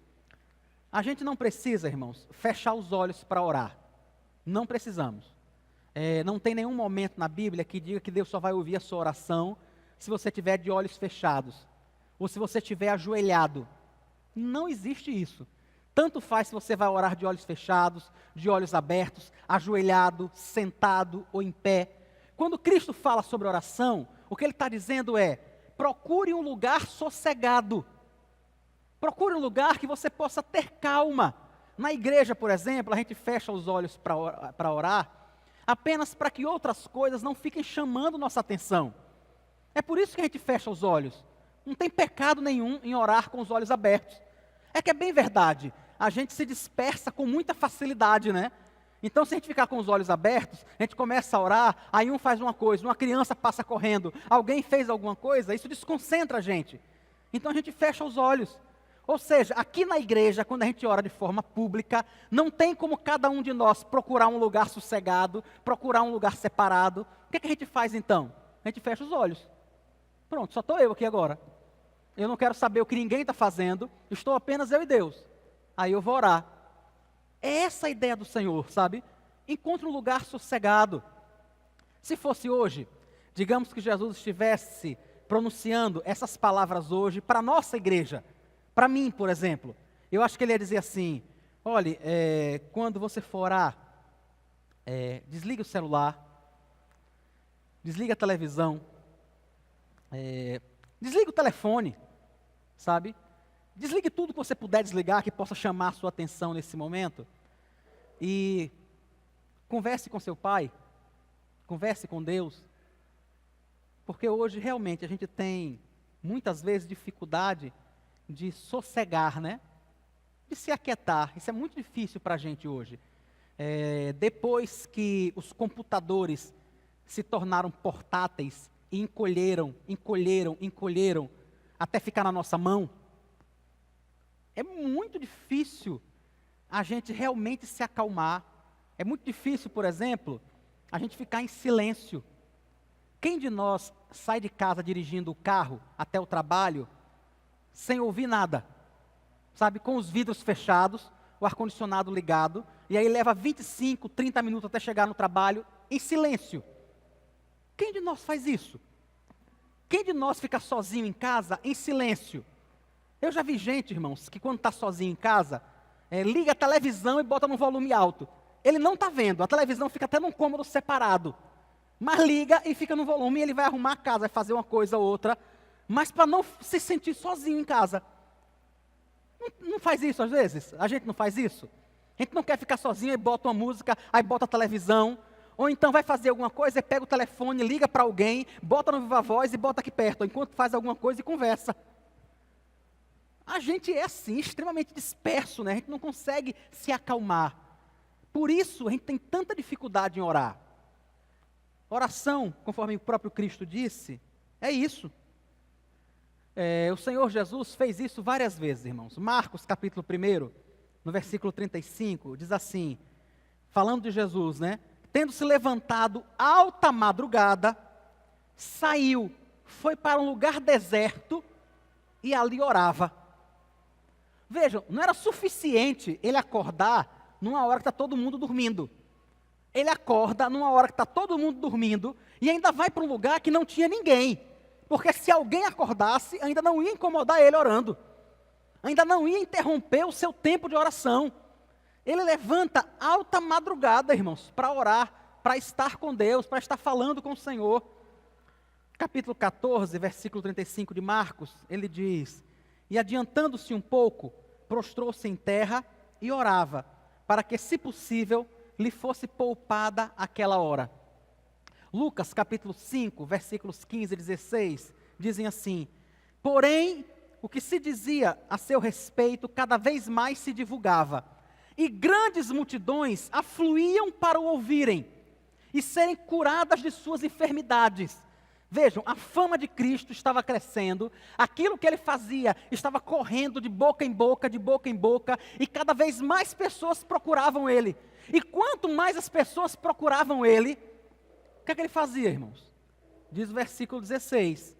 A gente não precisa, irmãos, fechar os olhos para orar. Não precisamos. Não tem nenhum momento na Bíblia que diga que Deus só vai ouvir a sua oração se você tiver de olhos fechados, ou se você estiver ajoelhado. Não existe isso. Tanto faz se você vai orar de olhos fechados, de olhos abertos, ajoelhado, sentado ou em pé. Quando Cristo fala sobre oração, o que Ele está dizendo é, procure um lugar sossegado. Procure um lugar que você possa ter calma. Na igreja, por exemplo, a gente fecha os olhos para orar, apenas para que outras coisas não fiquem chamando nossa atenção. É por isso que a gente fecha os olhos. Não tem pecado nenhum em orar com os olhos abertos. É que é bem verdade, a gente se dispersa com muita facilidade, né? Então, se a gente ficar com os olhos abertos, a gente começa a orar, aí um faz uma coisa, uma criança passa correndo, alguém fez alguma coisa, isso desconcentra a gente. Então, a gente fecha os olhos. Ou seja, aqui na igreja, quando a gente ora de forma pública, não tem como cada um de nós procurar um lugar sossegado, procurar um lugar separado. O que a gente faz então? A gente fecha os olhos. Pronto, só estou eu aqui agora. Eu não quero saber o que ninguém está fazendo, estou apenas eu e Deus. Aí eu vou orar. É essa a ideia do Senhor, sabe? Encontre um lugar sossegado. Se fosse hoje, digamos que Jesus estivesse pronunciando essas palavras hoje para a nossa igreja, para mim, por exemplo, eu acho que ele ia dizer assim, olhe, quando você for orar, desligue o celular, desligue a televisão, desligue o telefone, sabe? Desligue tudo que você puder desligar, que possa chamar a sua atenção nesse momento. E converse com seu pai, converse com Deus, porque hoje realmente a gente tem, muitas vezes, dificuldade de sossegar, né? De se aquietar. Isso é muito difícil para a gente hoje. Depois que os computadores se tornaram portáteis e encolheram, até ficar na nossa mão, é muito difícil a gente realmente se acalmar. É muito difícil, por exemplo, a gente ficar em silêncio. Quem de nós sai de casa dirigindo o carro até o trabalho sem ouvir nada, sabe, com os vidros fechados, o ar-condicionado ligado, e aí leva 25, 30 minutos até chegar no trabalho, em silêncio? Quem de nós faz isso? Quem de nós fica sozinho em casa, em silêncio? Eu já vi gente, irmãos, que quando está sozinho em casa, liga a televisão e bota no volume alto. Ele não está vendo, a televisão fica até num cômodo separado. Mas liga e fica no volume e ele vai arrumar a casa, vai fazer uma coisa ou outra. Mas para não se sentir sozinho em casa. Não faz isso às vezes? A gente não faz isso? A gente não quer ficar sozinho e bota uma música, aí bota a televisão. Ou então vai fazer alguma coisa e pega o telefone, liga para alguém, bota no Viva Voz e bota aqui perto, enquanto faz alguma coisa e conversa. A gente é assim, extremamente disperso, né? A gente não consegue se acalmar. Por isso, a gente tem tanta dificuldade em orar. Oração, conforme o próprio Cristo disse, é isso. O Senhor Jesus fez isso várias vezes, irmãos. Marcos, capítulo 1, no versículo 35, diz assim, falando de Jesus, né? Tendo se levantado alta madrugada, saiu, foi para um lugar deserto e ali orava. Vejam, não era suficiente ele acordar numa hora que está todo mundo dormindo. Ele acorda numa hora que está todo mundo dormindo e ainda vai para um lugar que não tinha ninguém. Porque se alguém acordasse, ainda não ia incomodar ele orando. Ainda não ia interromper o seu tempo de oração. Ele levanta alta madrugada, irmãos, para orar, para estar com Deus, para estar falando com o Senhor. Capítulo 14, versículo 35 de Marcos, ele diz, e adiantando-se um pouco, prostrou-se em terra e orava, para que, se possível, lhe fosse poupada aquela hora. Lucas, capítulo 5, versículos 15 e 16, dizem assim, porém, o que se dizia a seu respeito cada vez mais se divulgava, e grandes multidões afluíam para o ouvirem e serem curadas de suas enfermidades. Vejam, a fama de Cristo estava crescendo, aquilo que ele fazia estava correndo de boca em boca, e cada vez mais pessoas procuravam ele. E quanto mais as pessoas procuravam ele, o que é que ele fazia, irmãos? Diz o versículo 16,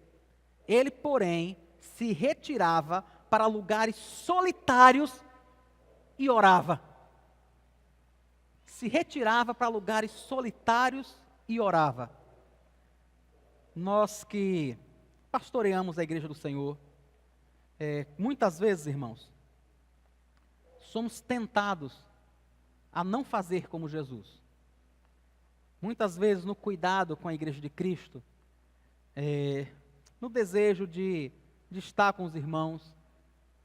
ele, porém, se retirava para lugares solitários e orava. Se retirava para lugares solitários e orava. Nós que pastoreamos a igreja do Senhor, muitas vezes, irmãos, somos tentados a não fazer como Jesus. Muitas vezes no cuidado com a igreja de Cristo, no desejo de estar com os irmãos,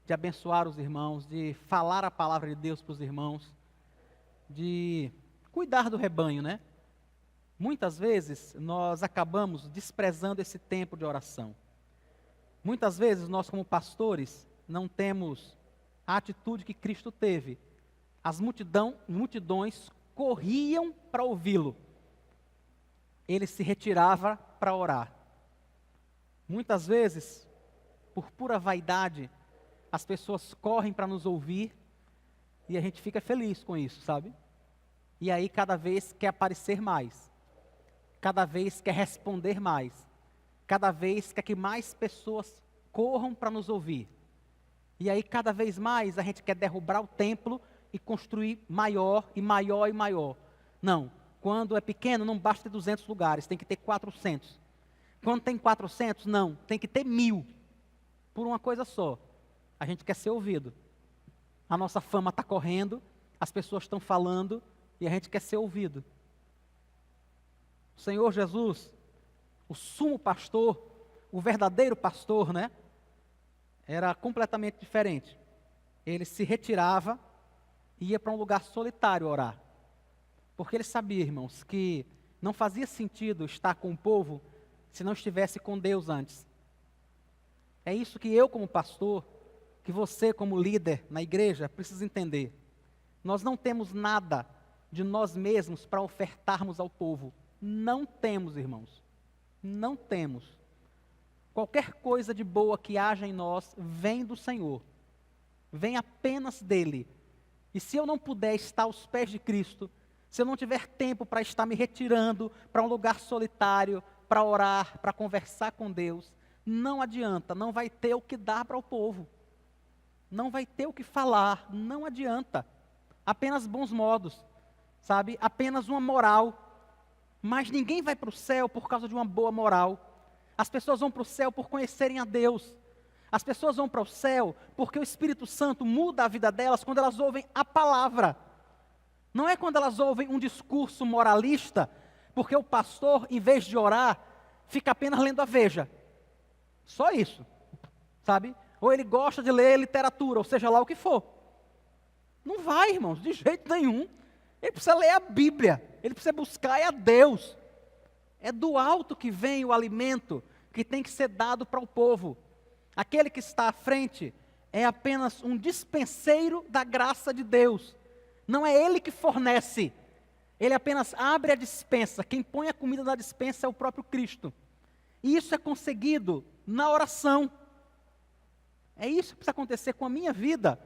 de abençoar os irmãos, de falar a palavra de Deus para os irmãos, de cuidar do rebanho, né? Muitas vezes nós acabamos desprezando esse tempo de oração. Muitas vezes nós, como pastores, não temos a atitude que Cristo teve. As multidões corriam para ouvi-lo. Ele se retirava para orar. Muitas vezes, por pura vaidade, as pessoas correm para nos ouvir e a gente fica feliz com isso, sabe? E aí cada vez quer aparecer mais. Cada vez quer responder mais. Cada vez quer que mais pessoas corram para nos ouvir. E aí cada vez mais a gente quer derrubar o templo e construir maior e maior e maior. Não, quando é pequeno não basta ter 200 lugares, tem que ter 400. Quando tem 400, não, tem que ter 1000. Por uma coisa só, a gente quer ser ouvido. A nossa fama está correndo, as pessoas estão falando e a gente quer ser ouvido. O Senhor Jesus, o sumo pastor, o verdadeiro pastor, né? Era completamente diferente. Ele se retirava e ia para um lugar solitário orar. Porque ele sabia, irmãos, que não fazia sentido estar com o povo se não estivesse com Deus antes. É isso que eu, como pastor, que você, como líder na igreja, precisa entender. Nós não temos nada de nós mesmos para ofertarmos ao povo. Não temos, irmãos. Não temos. Qualquer coisa de boa que haja em nós vem do Senhor. Vem apenas dele. E se eu não puder estar aos pés de Cristo, se eu não tiver tempo para estar me retirando para um lugar solitário, para orar, para conversar com Deus, não adianta, não vai ter o que dar para o povo. Não vai ter o que falar, não adianta. Apenas bons modos, sabe? Apenas uma moral. Mas ninguém vai para o céu por causa de uma boa moral. As pessoas vão para o céu por conhecerem a Deus. As pessoas vão para o céu porque o Espírito Santo muda a vida delas quando elas ouvem a palavra. Não é quando elas ouvem um discurso moralista, porque o pastor, em vez de orar, fica apenas lendo a Veja. Só isso, sabe? Ou ele gosta de ler literatura, ou seja lá o que for. Não vai, irmãos, de jeito nenhum. Ele precisa ler a Bíblia, ele precisa buscar a Deus. É do alto que vem o alimento que tem que ser dado para o povo. Aquele que está à frente é apenas um dispenseiro da graça de Deus. Não é ele que fornece, ele apenas abre a despensa. Quem põe a comida na despensa é o próprio Cristo. E isso é conseguido na oração. É isso que precisa acontecer com a minha vida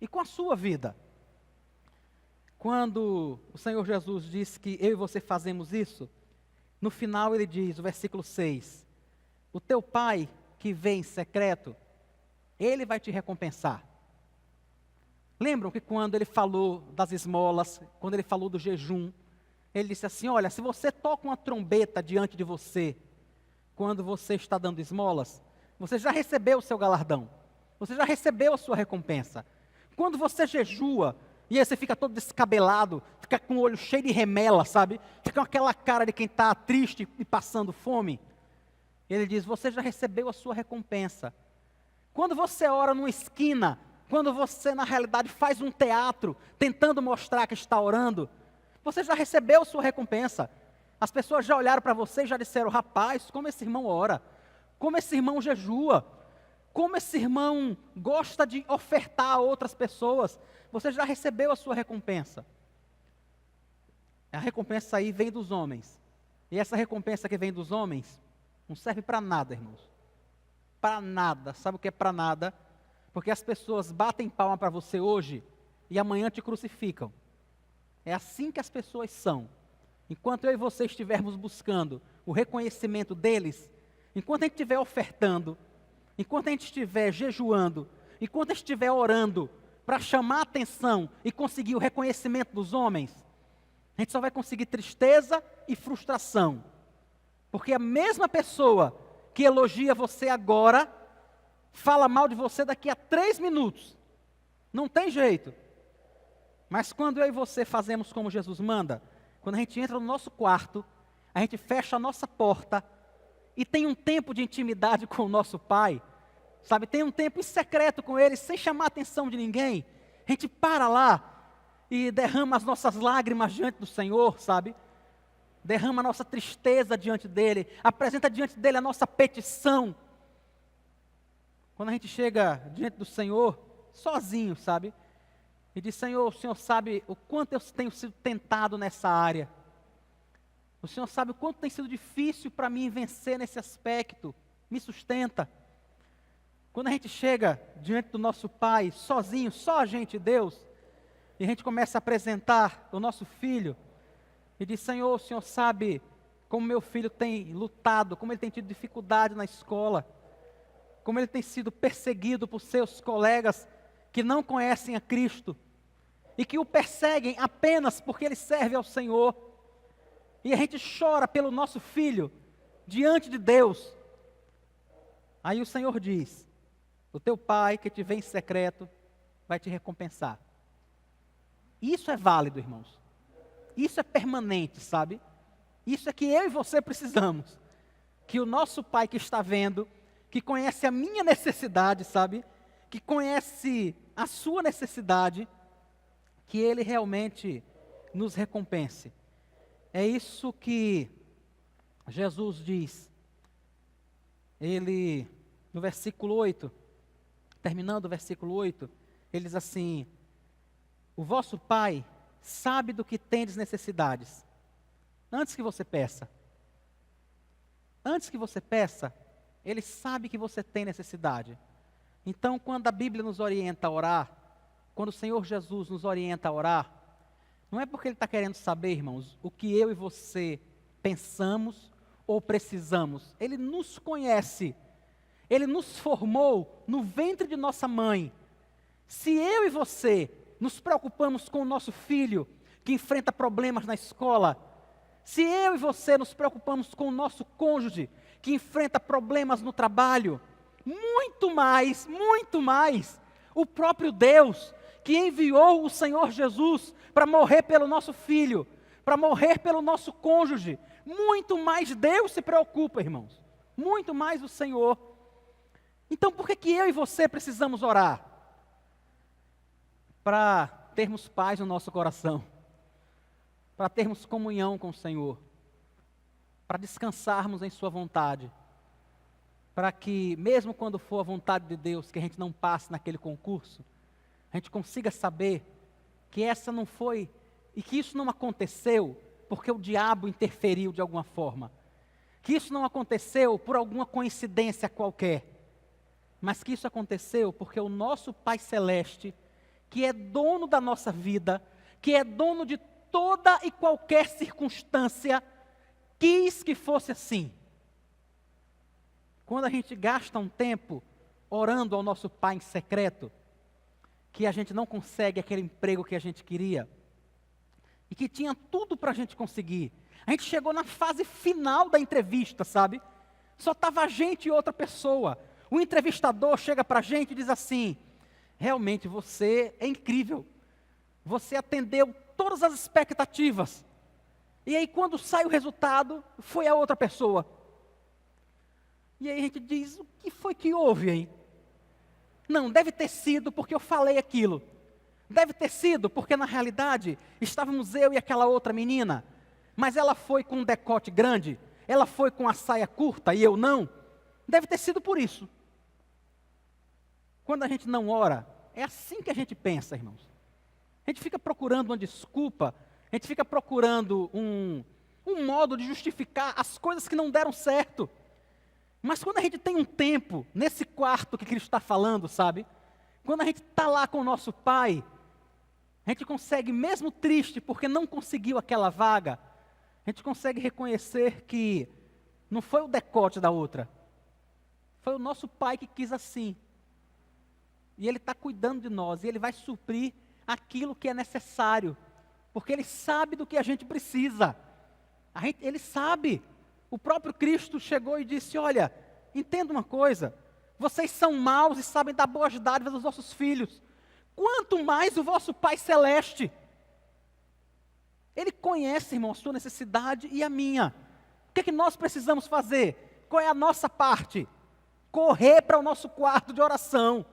e com a sua vida. Quando o Senhor Jesus disse que eu e você fazemos isso, no final ele diz, o versículo 6, o teu Pai que vê em secreto, Ele vai te recompensar. Lembram que quando ele falou das esmolas, quando ele falou do jejum, ele disse assim, olha, se você toca uma trombeta diante de você, quando você está dando esmolas, você já recebeu o seu galardão, você já recebeu a sua recompensa. Quando você jejua, e aí você fica todo descabelado, fica com o olho cheio de remela, sabe? Fica com aquela cara de quem está triste e passando fome. Ele diz, você já recebeu a sua recompensa. Quando você ora numa esquina, quando você na realidade faz um teatro, tentando mostrar que está orando, você já recebeu a sua recompensa. As pessoas já olharam para você e já disseram, rapaz, como esse irmão ora, como esse irmão jejua, como esse irmão gosta de ofertar a outras pessoas. Você já recebeu a sua recompensa. A recompensa aí vem dos homens. E essa recompensa que vem dos homens não serve para nada, irmãos. Para nada. Sabe o que é para nada? Porque as pessoas batem palma para você hoje e amanhã te crucificam. É assim que as pessoas são. Enquanto eu e você estivermos buscando o reconhecimento deles, enquanto a gente estiver ofertando, enquanto a gente estiver jejuando, enquanto a gente estiver orando para chamar a atenção e conseguir o reconhecimento dos homens, a gente só vai conseguir tristeza e frustração. Porque a mesma pessoa que elogia você agora, fala mal de você daqui a 3 minutos. Não tem jeito. Mas quando eu e você fazemos como Jesus manda, quando a gente entra no nosso quarto, a gente fecha a nossa porta e tem um tempo de intimidade com o nosso Pai, sabe? Tem um tempo em secreto com Ele, sem chamar a atenção de ninguém. A gente para lá e derrama as nossas lágrimas diante do Senhor, sabe? Derrama a nossa tristeza diante dEle, apresenta diante dEle a nossa petição. Quando a gente chega diante do Senhor, sozinho, sabe? E diz, Senhor, o Senhor sabe o quanto eu tenho sido tentado nessa área. O Senhor sabe o quanto tem sido difícil para mim vencer nesse aspecto. Me sustenta. Quando a gente chega diante do nosso Pai, sozinho, só a gente e Deus, e a gente começa a apresentar o nosso filho, e diz, Senhor, o Senhor sabe como meu filho tem lutado, como ele tem tido dificuldade na escola, como ele tem sido perseguido por seus colegas que não conhecem a Cristo, e que o perseguem apenas porque ele serve ao Senhor. E a gente chora pelo nosso filho diante de Deus. Aí o Senhor diz, o teu Pai que te vê em secreto vai te recompensar. Isso é válido, irmãos. Isso é permanente, sabe? Isso é que eu e você precisamos. Que o nosso Pai que está vendo, que conhece a minha necessidade, sabe? Que conhece a sua necessidade, que Ele realmente nos recompense. É isso que Jesus diz. Ele, no versículo 8, terminando o versículo 8, ele diz assim, o vosso Pai sabe do que tendes necessidades, antes que você peça. Antes que você peça, Ele sabe que você tem necessidade. Então, quando a Bíblia nos orienta a orar, quando o Senhor Jesus nos orienta a orar, não é porque Ele está querendo saber, irmãos, o que eu e você pensamos ou precisamos. Ele nos conhece. Ele nos formou no ventre de nossa mãe. Se eu e você nos preocupamos com o nosso filho, que enfrenta problemas na escola, Se eu e você nos preocupamos com o nosso cônjuge, que enfrenta problemas no trabalho, muito mais, o próprio Deus, que enviou o Senhor Jesus para morrer pelo nosso filho, para morrer pelo nosso cônjuge, muito mais Deus se preocupa, irmãos, muito mais o Senhor. Então por que eu e você precisamos orar? Para termos paz no nosso coração, para termos comunhão com o Senhor, para descansarmos em sua vontade, para que, mesmo quando for a vontade de Deus, que a gente não passe naquele concurso, a gente consiga saber que essa não foi, e que isso não aconteceu porque o diabo interferiu de alguma forma, que isso não aconteceu por alguma coincidência qualquer, mas que isso aconteceu porque o nosso Pai Celeste, que é dono da nossa vida, que é dono de toda e qualquer circunstância, quis que fosse assim. Quando a gente gasta um tempo orando ao nosso Pai em secreto, que a gente não consegue aquele emprego que a gente queria, e que tinha tudo para a gente conseguir. A gente chegou na fase final da entrevista, sabe? Só estava a gente e outra pessoa. O entrevistador chega para a gente e diz assim: realmente você é incrível, você atendeu todas as expectativas. E aí quando sai o resultado, foi a outra pessoa. E aí a gente diz: o que foi que houve aí? Não, deve ter sido porque eu falei aquilo. Deve ter sido porque na realidade estávamos eu e aquela outra menina, mas ela foi com um decote grande, ela foi com a saia curta e eu não. Deve ter sido por isso. Quando a gente não ora, é assim que a gente pensa, irmãos. A gente fica procurando uma desculpa, a gente fica procurando um modo de justificar as coisas que não deram certo. Mas quando a gente tem um tempo nesse quarto que Cristo está falando, sabe? Quando a gente está lá com o nosso Pai, a gente consegue, mesmo triste porque não conseguiu aquela vaga, a gente consegue reconhecer que não foi o decote da outra, foi o nosso Pai que quis assim. E Ele está cuidando de nós, e Ele vai suprir aquilo que é necessário, porque Ele sabe do que a gente precisa. Ele sabe. O próprio Cristo chegou e disse: olha, entenda uma coisa, vocês são maus e sabem dar boas dádivas aos vossos filhos, quanto mais o vosso Pai Celeste. Ele conhece, irmão, a sua necessidade e a minha. O que é que nós precisamos fazer? Qual é a nossa parte? Correr para o nosso quarto de oração,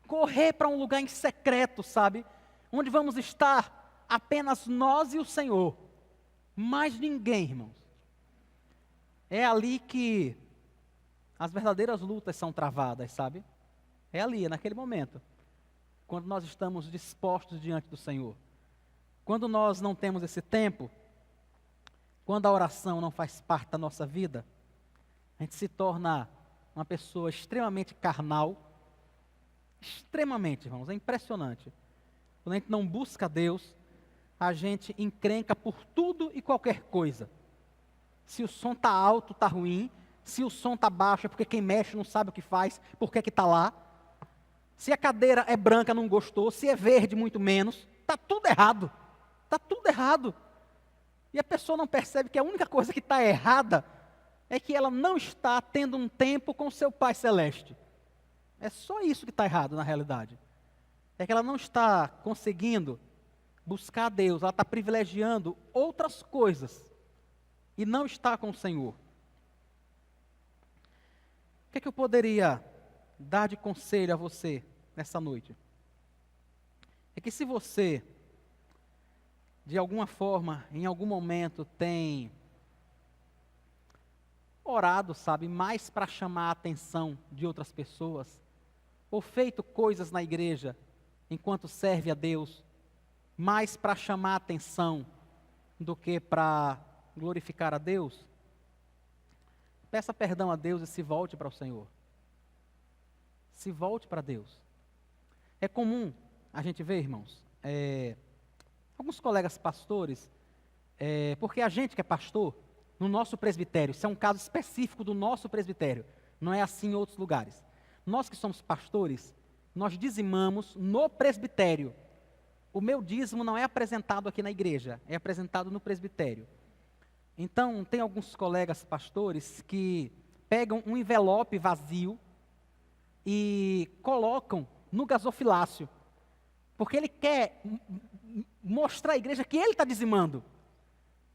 correr para um lugar em secreto, sabe? Onde vamos estar apenas nós e o Senhor, mais ninguém, irmãos. É ali que as verdadeiras lutas são travadas, sabe? É ali, é naquele momento, quando nós estamos dispostos diante do Senhor. Quando nós não temos esse tempo, quando a oração não faz parte da nossa vida, a gente se torna uma pessoa extremamente carnal, extremamente, irmãos, é impressionante. Quando a gente não busca Deus, a gente encrenca por tudo e qualquer coisa. Se o som está alto, está ruim. Se o som está baixo, é porque quem mexe não sabe o que faz, por que está lá. Se a cadeira é branca, não gostou. Se é verde, muito menos. Está tudo errado. Está tudo errado. E a pessoa não percebe que a única coisa que está errada é que ela não está tendo um tempo com seu Pai Celeste. É só isso que está errado na realidade. É que ela não está conseguindo buscar a Deus, ela está privilegiando outras coisas e não está com o Senhor. O que é que eu poderia dar de conselho a você nessa noite? É que se você, de alguma forma, em algum momento, tem orado, sabe, mais para chamar a atenção de outras pessoas, ou feito coisas na igreja enquanto serve a Deus, mais para chamar a atenção do que para glorificar a Deus, peça perdão a Deus e se volte para o Senhor. Se volte para Deus. É comum a gente ver, irmãos, alguns colegas pastores, porque a gente que é pastor, no nosso presbitério, isso é um caso específico do nosso presbitério, não é assim em outros lugares. Nós que somos pastores, nós dizimamos no presbitério. o meu dízimo não é apresentado aqui na igreja, é apresentado no presbitério. Então, tem alguns colegas pastores que pegam um envelope vazio e colocam no gasofilácio, porque ele quer mostrar à igreja que ele está dizimando.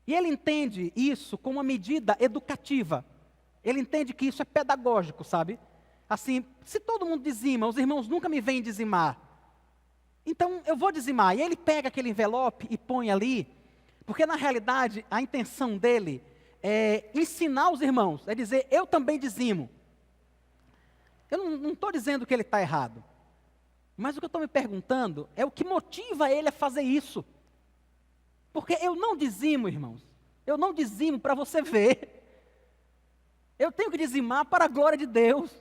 E ele entende isso como uma medida educativa. Ele entende que isso é pedagógico, sabe? Assim, se todo mundo dizima, os irmãos nunca me veem dizimar. Então, eu vou dizimar. E ele pega aquele envelope e põe ali, porque na realidade, a intenção dele é ensinar os irmãos, é dizer, eu também dizimo. Eu não estou dizendo que ele está errado. Mas o que eu estou me perguntando é o que motiva ele a fazer isso. Porque eu não dizimo, irmãos. Eu não dizimo para você ver. Eu tenho que dizimar para a glória de Deus.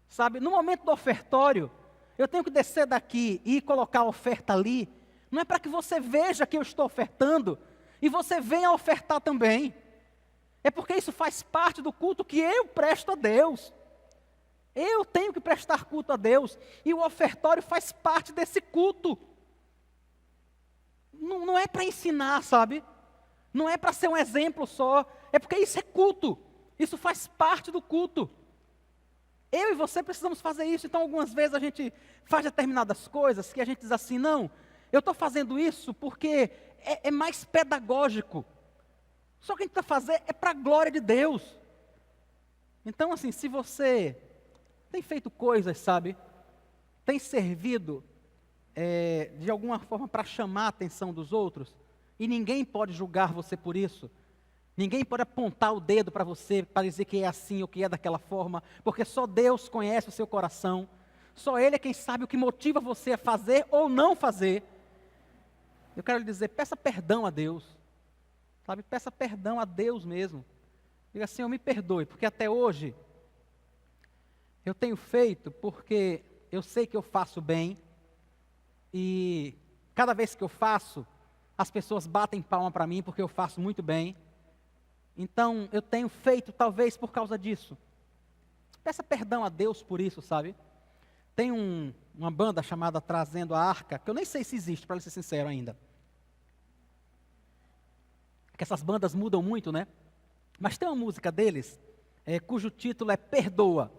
Sabe, no momento do ofertório, eu tenho que descer daqui e colocar a oferta ali. Não é para que você veja que eu estou ofertando e você venha ofertar também. É porque isso faz parte do culto que eu presto a Deus. Eu tenho que prestar culto a Deus e o ofertório faz parte desse culto. Não é para ensinar, sabe? Não é para ser um exemplo só. É porque isso é culto. Isso faz parte do culto. Eu e você precisamos fazer isso. Então, algumas vezes a gente faz determinadas coisas que a gente diz assim, não, eu estou fazendo isso porque é mais pedagógico. Só que a gente está fazendo é para a glória de Deus. Então, assim, se você tem feito coisas, sabe, tem servido de alguma forma para chamar a atenção dos outros, e ninguém pode julgar você por isso, ninguém pode apontar o dedo para você, para dizer que é assim ou que é daquela forma, porque só Deus conhece o seu coração, só Ele é quem sabe o que motiva você a fazer ou não fazer. Eu quero lhe dizer, peça perdão a Deus, sabe, peça perdão a Deus mesmo, diga assim, eu me perdoe, porque até hoje, eu tenho feito porque eu sei que eu faço bem, e cada vez que eu faço, as pessoas batem palma para mim porque eu faço muito bem. Então, eu tenho feito talvez por causa disso. Peça perdão a Deus por isso, sabe? Tem uma banda chamada Trazendo a Arca, que eu nem sei se existe, para ser sincero ainda. Porque essas bandas mudam muito, né? Mas tem uma música deles, cujo título é Perdoa.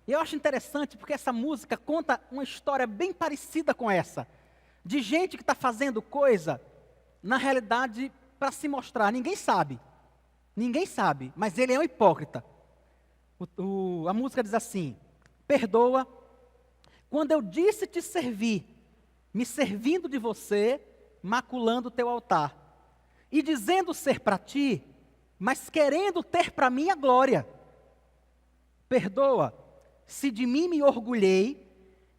E eu acho interessante porque essa música conta uma história bem parecida com essa. De gente que está fazendo coisa, na realidade, para se mostrar. Ninguém sabe, mas ele é um hipócrita. A música diz assim, perdoa, quando eu disse te servir, me servindo de você, maculando o teu altar. E dizendo ser para ti, mas querendo ter para mim a glória. Perdoa, se de mim me orgulhei,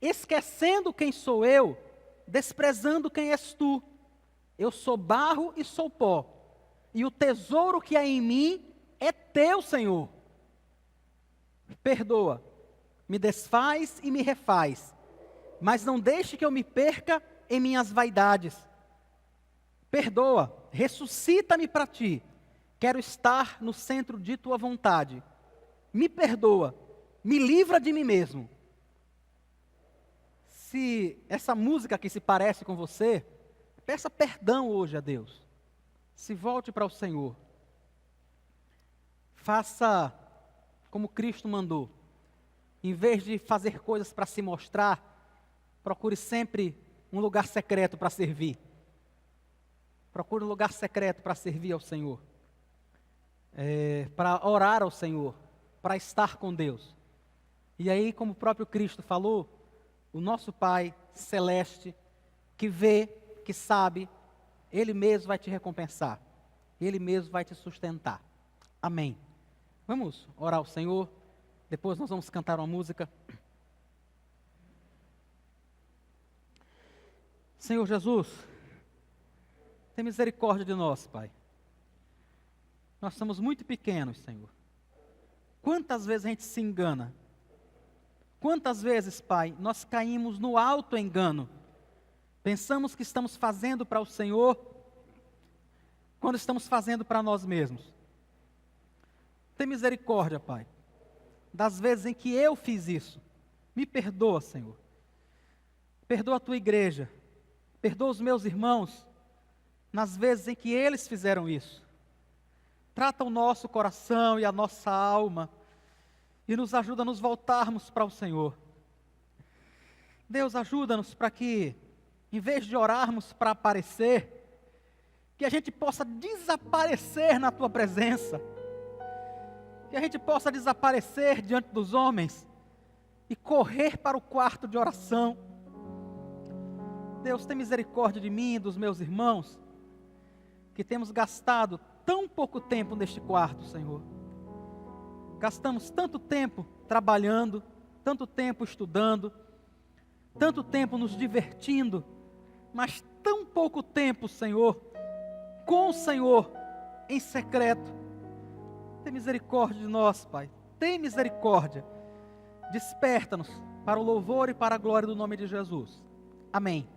esquecendo quem sou eu, desprezando quem és tu. Eu sou barro e sou pó, e o tesouro que há em mim é teu, Senhor. Perdoa, me desfaz e me refaz, mas não deixe que eu me perca em minhas vaidades. Perdoa, ressuscita-me para ti, quero estar no centro de tua vontade. Me perdoa, me livra de mim mesmo. Se essa música aqui se parece com você, peça perdão hoje a Deus. Se volte para o Senhor. Faça como Cristo mandou. Em vez de fazer coisas para se mostrar, procure sempre um lugar secreto para servir. Procure um lugar secreto para servir ao Senhor. Para orar ao Senhor, para estar com Deus. E aí, como o próprio Cristo falou, o nosso Pai celeste, que vê, que sabe, Ele mesmo vai te recompensar. Ele mesmo vai te sustentar. Amém. Vamos orar ao Senhor. Depois nós vamos cantar uma música. Senhor Jesus, tem misericórdia de nós, Pai. Nós somos muito pequenos, Senhor. Quantas vezes a gente se engana? Quantas vezes, Pai, nós caímos no auto-engano? Pensamos que estamos fazendo para o Senhor, quando estamos fazendo para nós mesmos. Tem misericórdia, Pai, das vezes em que eu fiz isso. Me perdoa, Senhor. Perdoa a tua igreja. Perdoa os meus irmãos nas vezes em que eles fizeram isso. Trata o nosso coração e a nossa alma e nos ajuda a nos voltarmos para o Senhor. Deus, ajuda-nos para que, em vez de orarmos para aparecer, que a gente possa desaparecer na Tua presença, que a gente possa desaparecer diante dos homens e correr para o quarto de oração. Deus, tem misericórdia de mim e dos meus irmãos, que temos gastado tão pouco tempo neste quarto, Senhor. Gastamos tanto tempo trabalhando, tanto tempo estudando, tanto tempo nos divertindo, mas tão pouco tempo, Senhor, com o Senhor, em secreto. Tem misericórdia de nós, Pai. Tem misericórdia. Desperta-nos para o louvor e para a glória do nome de Jesus. Amém.